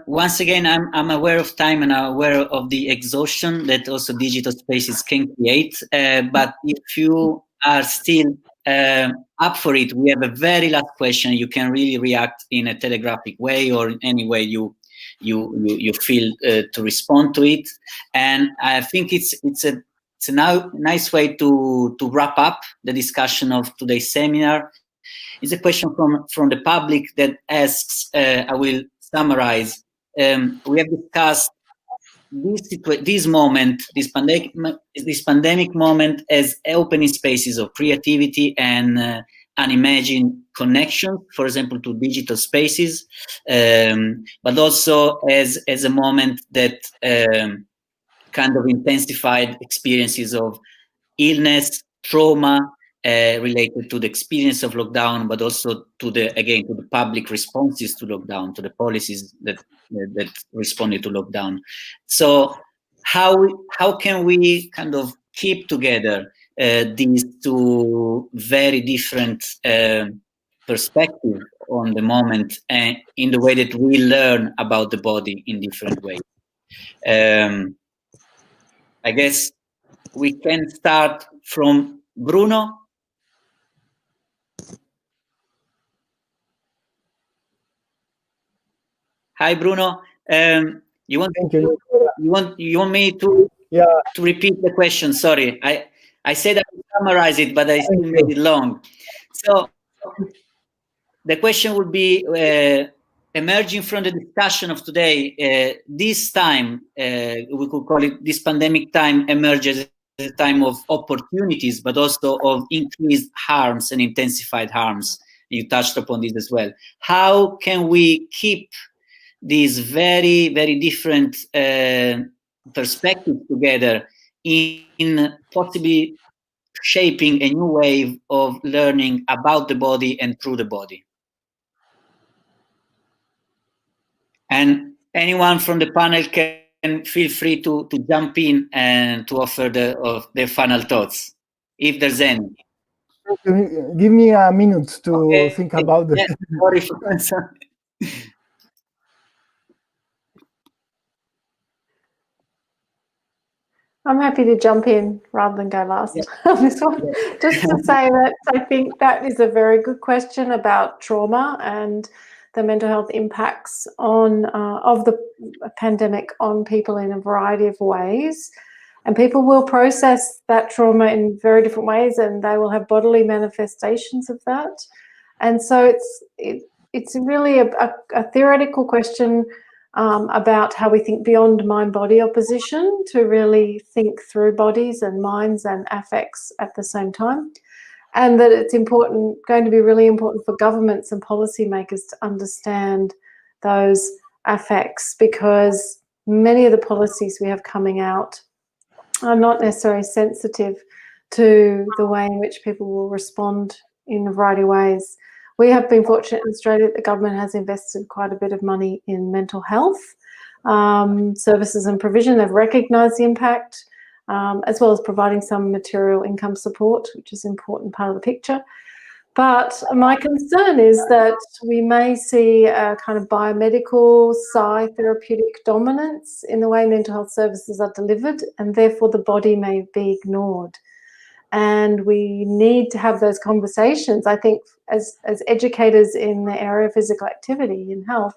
Once again, I'm aware of time and I'm aware of the exhaustion that also digital spaces can create. But if you are still up for it, we have a very last question. You can really react in a telegraphic way or in any way you feel to respond to it. And I think it's a nice way to wrap up the discussion of today's seminar. It's a question from the public that asks, I will summarize. We have discussed this moment, this pandemic moment, as opening spaces of creativity and unimagined connection, for example, to digital spaces, but also as a moment that kind of intensified experiences of illness, trauma related to the experience of lockdown, but also to the public responses to lockdown, to the policies that responded to lockdown. So how can we kind of keep together these two very different perspectives on the moment and in the way that we learn about the body in different ways? I guess we can start from Bruno. Hi, Bruno. You want me to repeat the question? Sorry, I said I would summarize it, but I still made it long. So the question would be, emerging from the discussion of today, this time, we could call it this pandemic time, emerges as a time of opportunities, but also of increased harms and intensified harms. You touched upon this as well. How can we keep these very, very different perspectives together in possibly shaping a new wave of learning about the body and through the body? And anyone from the panel can feel free to jump in and to offer their final thoughts, if there's any. Give me a minute to think about this. I'm happy to jump in rather than go last on this one. Just to say that I think that is a very good question about trauma and the mental health impacts of the pandemic on people in a variety of ways. And people will process that trauma in very different ways, and they will have bodily manifestations of that. And so it's really a theoretical question about how we think beyond mind-body opposition to really think through bodies and minds and affects at the same time. And that it's going to be really important for governments and policymakers to understand those affects, because many of the policies we have coming out are not necessarily sensitive to the way in which people will respond in a variety of ways. We have been fortunate in Australia that the government has invested quite a bit of money in mental health services and provision. They've recognised the impact, as well as providing some material income support, which is an important part of the picture. But my concern is that we may see a kind of biomedical, psychotherapeutic dominance in the way mental health services are delivered, and therefore the body may be ignored. And we need to have those conversations, I think, as educators in the area of physical activity and health,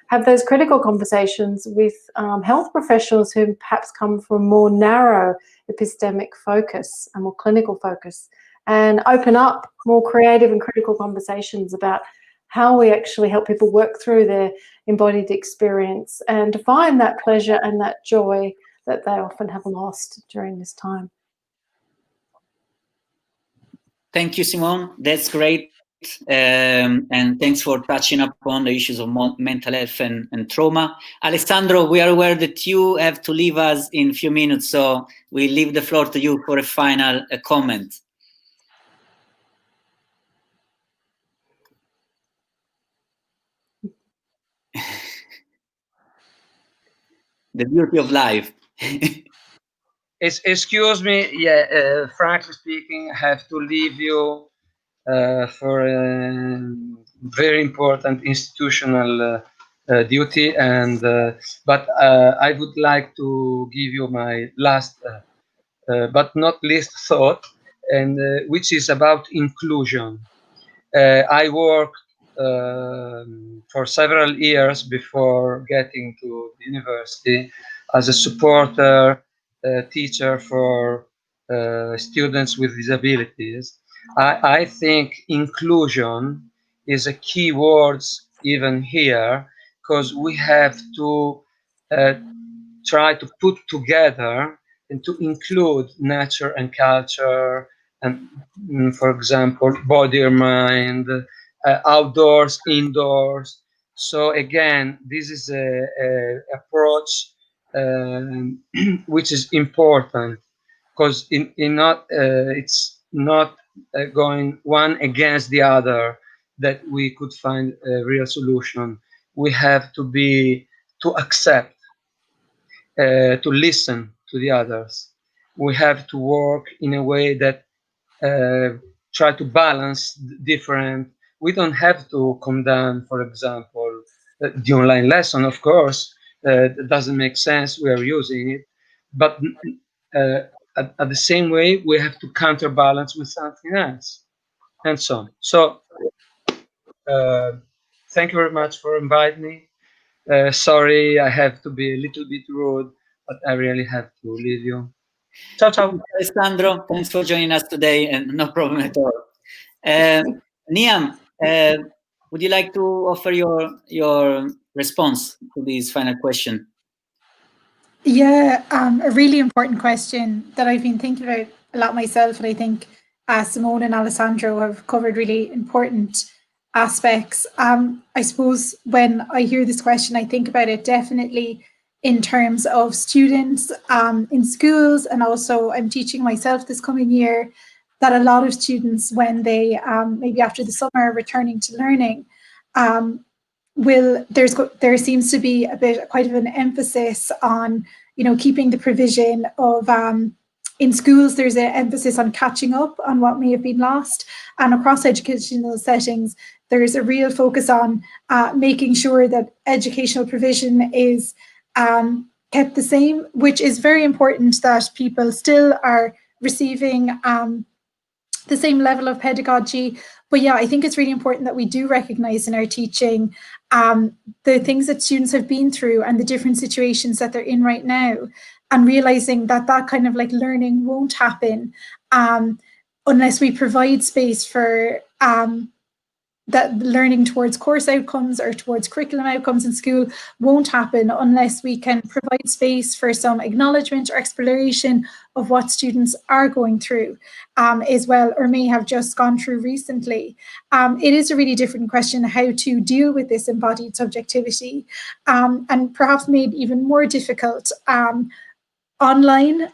have those critical conversations with health professionals who perhaps come from a more narrow epistemic focus, a more clinical focus, and open up more creative and critical conversations about how we actually help people work through their embodied experience and to find that pleasure and that joy that they often have lost during this time. Thank you, Simone. That's great. And thanks for touching upon the issues of mental health and trauma. Alessandro, we are aware that you have to leave us in a few minutes, so we leave the floor to you for a final comment. The beauty of life. Excuse me, yeah, frankly speaking, I have to leave you for a very important institutional duty, and but I would like to give you my last but not least thought, and which is about inclusion. I worked for several years before getting to the university as a supporter teacher for students with disabilities. I think inclusion is a key word even here, because we have to try to put together and to include nature and culture, and for example, body or mind, outdoors, indoors. So again, this is a approach which is important, because it's not going one against the other that we could find a real solution. We have to accept, to listen to the others. We have to work in a way that try to balance different. We don't have to condemn, for example, the online lesson, of course. It doesn't make sense, we are using it. But at the same way, we have to counterbalance with something else, and so on. So thank you very much for inviting me. Sorry, I have to be a little bit rude, but I really have to leave you. Ciao, ciao. Alessandro, thanks for joining us today, and no problem at all. Niamh, would you like to offer your response to this final question? Yeah, a really important question that I've been thinking about a lot myself, and I think Simone and Alessandro have covered really important aspects. I suppose when I hear this question, I think about it definitely in terms of students in schools, and also I'm teaching myself this coming year, that a lot of students, when they maybe after the summer returning to learning, there seems to be quite of an emphasis on, keeping the provision of in schools. There's an emphasis on catching up on what may have been lost, and across educational settings there's a real focus on making sure that educational provision is kept the same, which is very important, that people still are receiving the same level of pedagogy. But yeah, I think it's really important that we do recognize in our teaching the things that students have been through and the different situations that they're in right now, and realizing that that kind of like learning won't happen unless we provide space for that learning towards course outcomes or towards curriculum outcomes in school won't happen unless we can provide space for some acknowledgement or exploration of what students are going through as well, or may have just gone through recently. It is a really different question how to deal with this embodied subjectivity, and perhaps made even more difficult online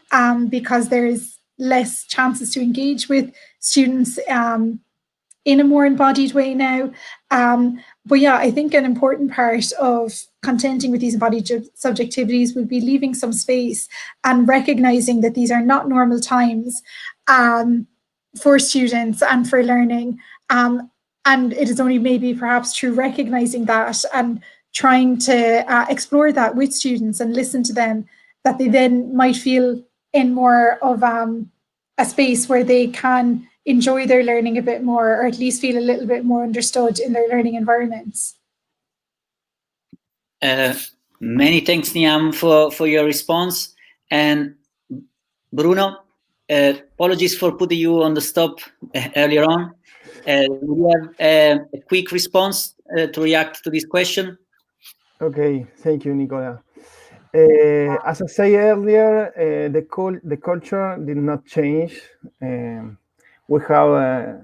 because there is less chances to engage with students in a more embodied way now. But yeah, I think an important part of contending with these embodied subjectivities would be leaving some space and recognizing that these are not normal times for students and for learning. And it is only maybe perhaps through recognizing that and trying to explore that with students and listen to them that they then might feel in more of a space where they can enjoy their learning a bit more, or at least feel a little bit more understood in their learning environments. Many thanks, Niamh, for your response. And Bruno, apologies for putting you on the stop earlier on. We have a quick response to react to this question. Okay, thank you, Nicola. As I said earlier, the culture did not change. We have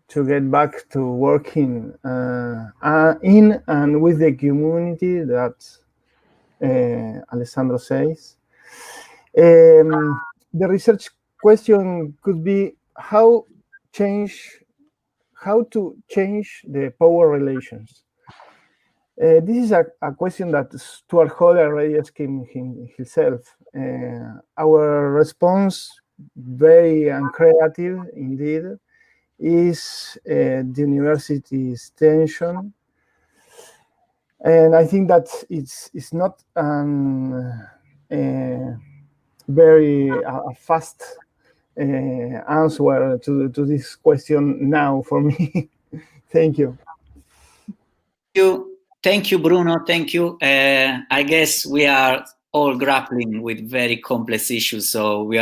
to get back to working in and with the community that Alessandro says. The research question could be how to change the power relations. This is a question that Stuart Hall already asked himself. Our response, very uncreative indeed, is the university's tension. And I think that it's not very fast answer to this question now for me. Thank you. Thank you, Bruno. Thank you. I guess we are all grappling with very complex issues, so we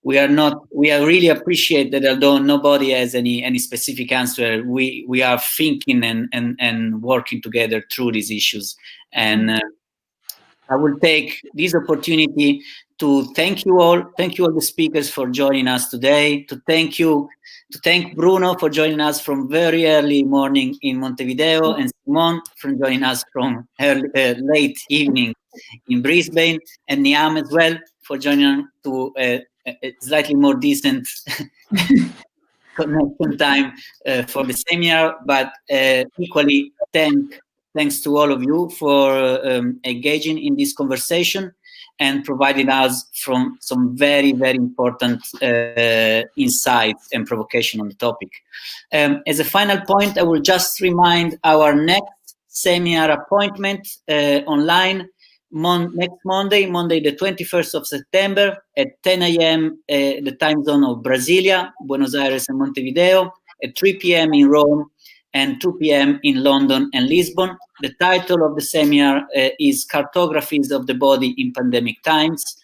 really appreciate that although nobody has any specific answer, we are thinking and working together through these issues. And I will take this opportunity to thank you all the speakers for joining us today, to thank Bruno for joining us from very early morning in Montevideo, and Simone for joining us from late evening in Brisbane, and Niamh as well for joining to a slightly more decent connection time for the seminar. But equally, thanks to all of you for engaging in this conversation and providing us from some very, very important insights and provocation on the topic. As a final point, I will just remind our next seminar appointment online next Monday, the 21st of September at 10 a.m. The time zone of Brasilia, Buenos Aires and Montevideo, at 3 p.m. in Rome, and 2 p.m. in London and Lisbon. The title of the seminar is Cartographies of the Body in Pandemic Times.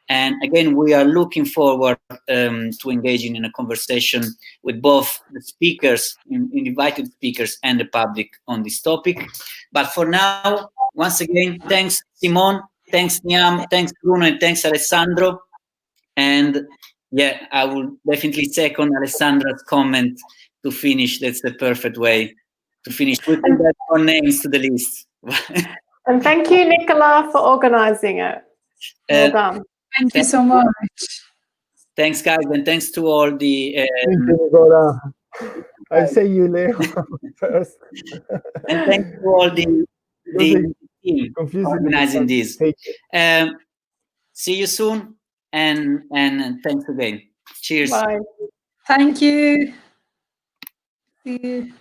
And again, we are looking forward to engaging in a conversation with both the speakers, invited speakers, and the public on this topic. But for now, once again, thanks Simone, thanks Niamh, thanks Bruno, and thanks Alessandro. And yeah, I will definitely second Alessandro's comment to finish. That's the perfect way to finish. We can add more names to the list. And thank you, Nicola, for organizing it. Well done. Thank you so much. Thanks, guys, and thanks to all the... Thank you, Nicola. I say you, Leo, first. And thanks to all the team organizing this. See you soon, and thanks again. Cheers. Bye. Thank you. See you.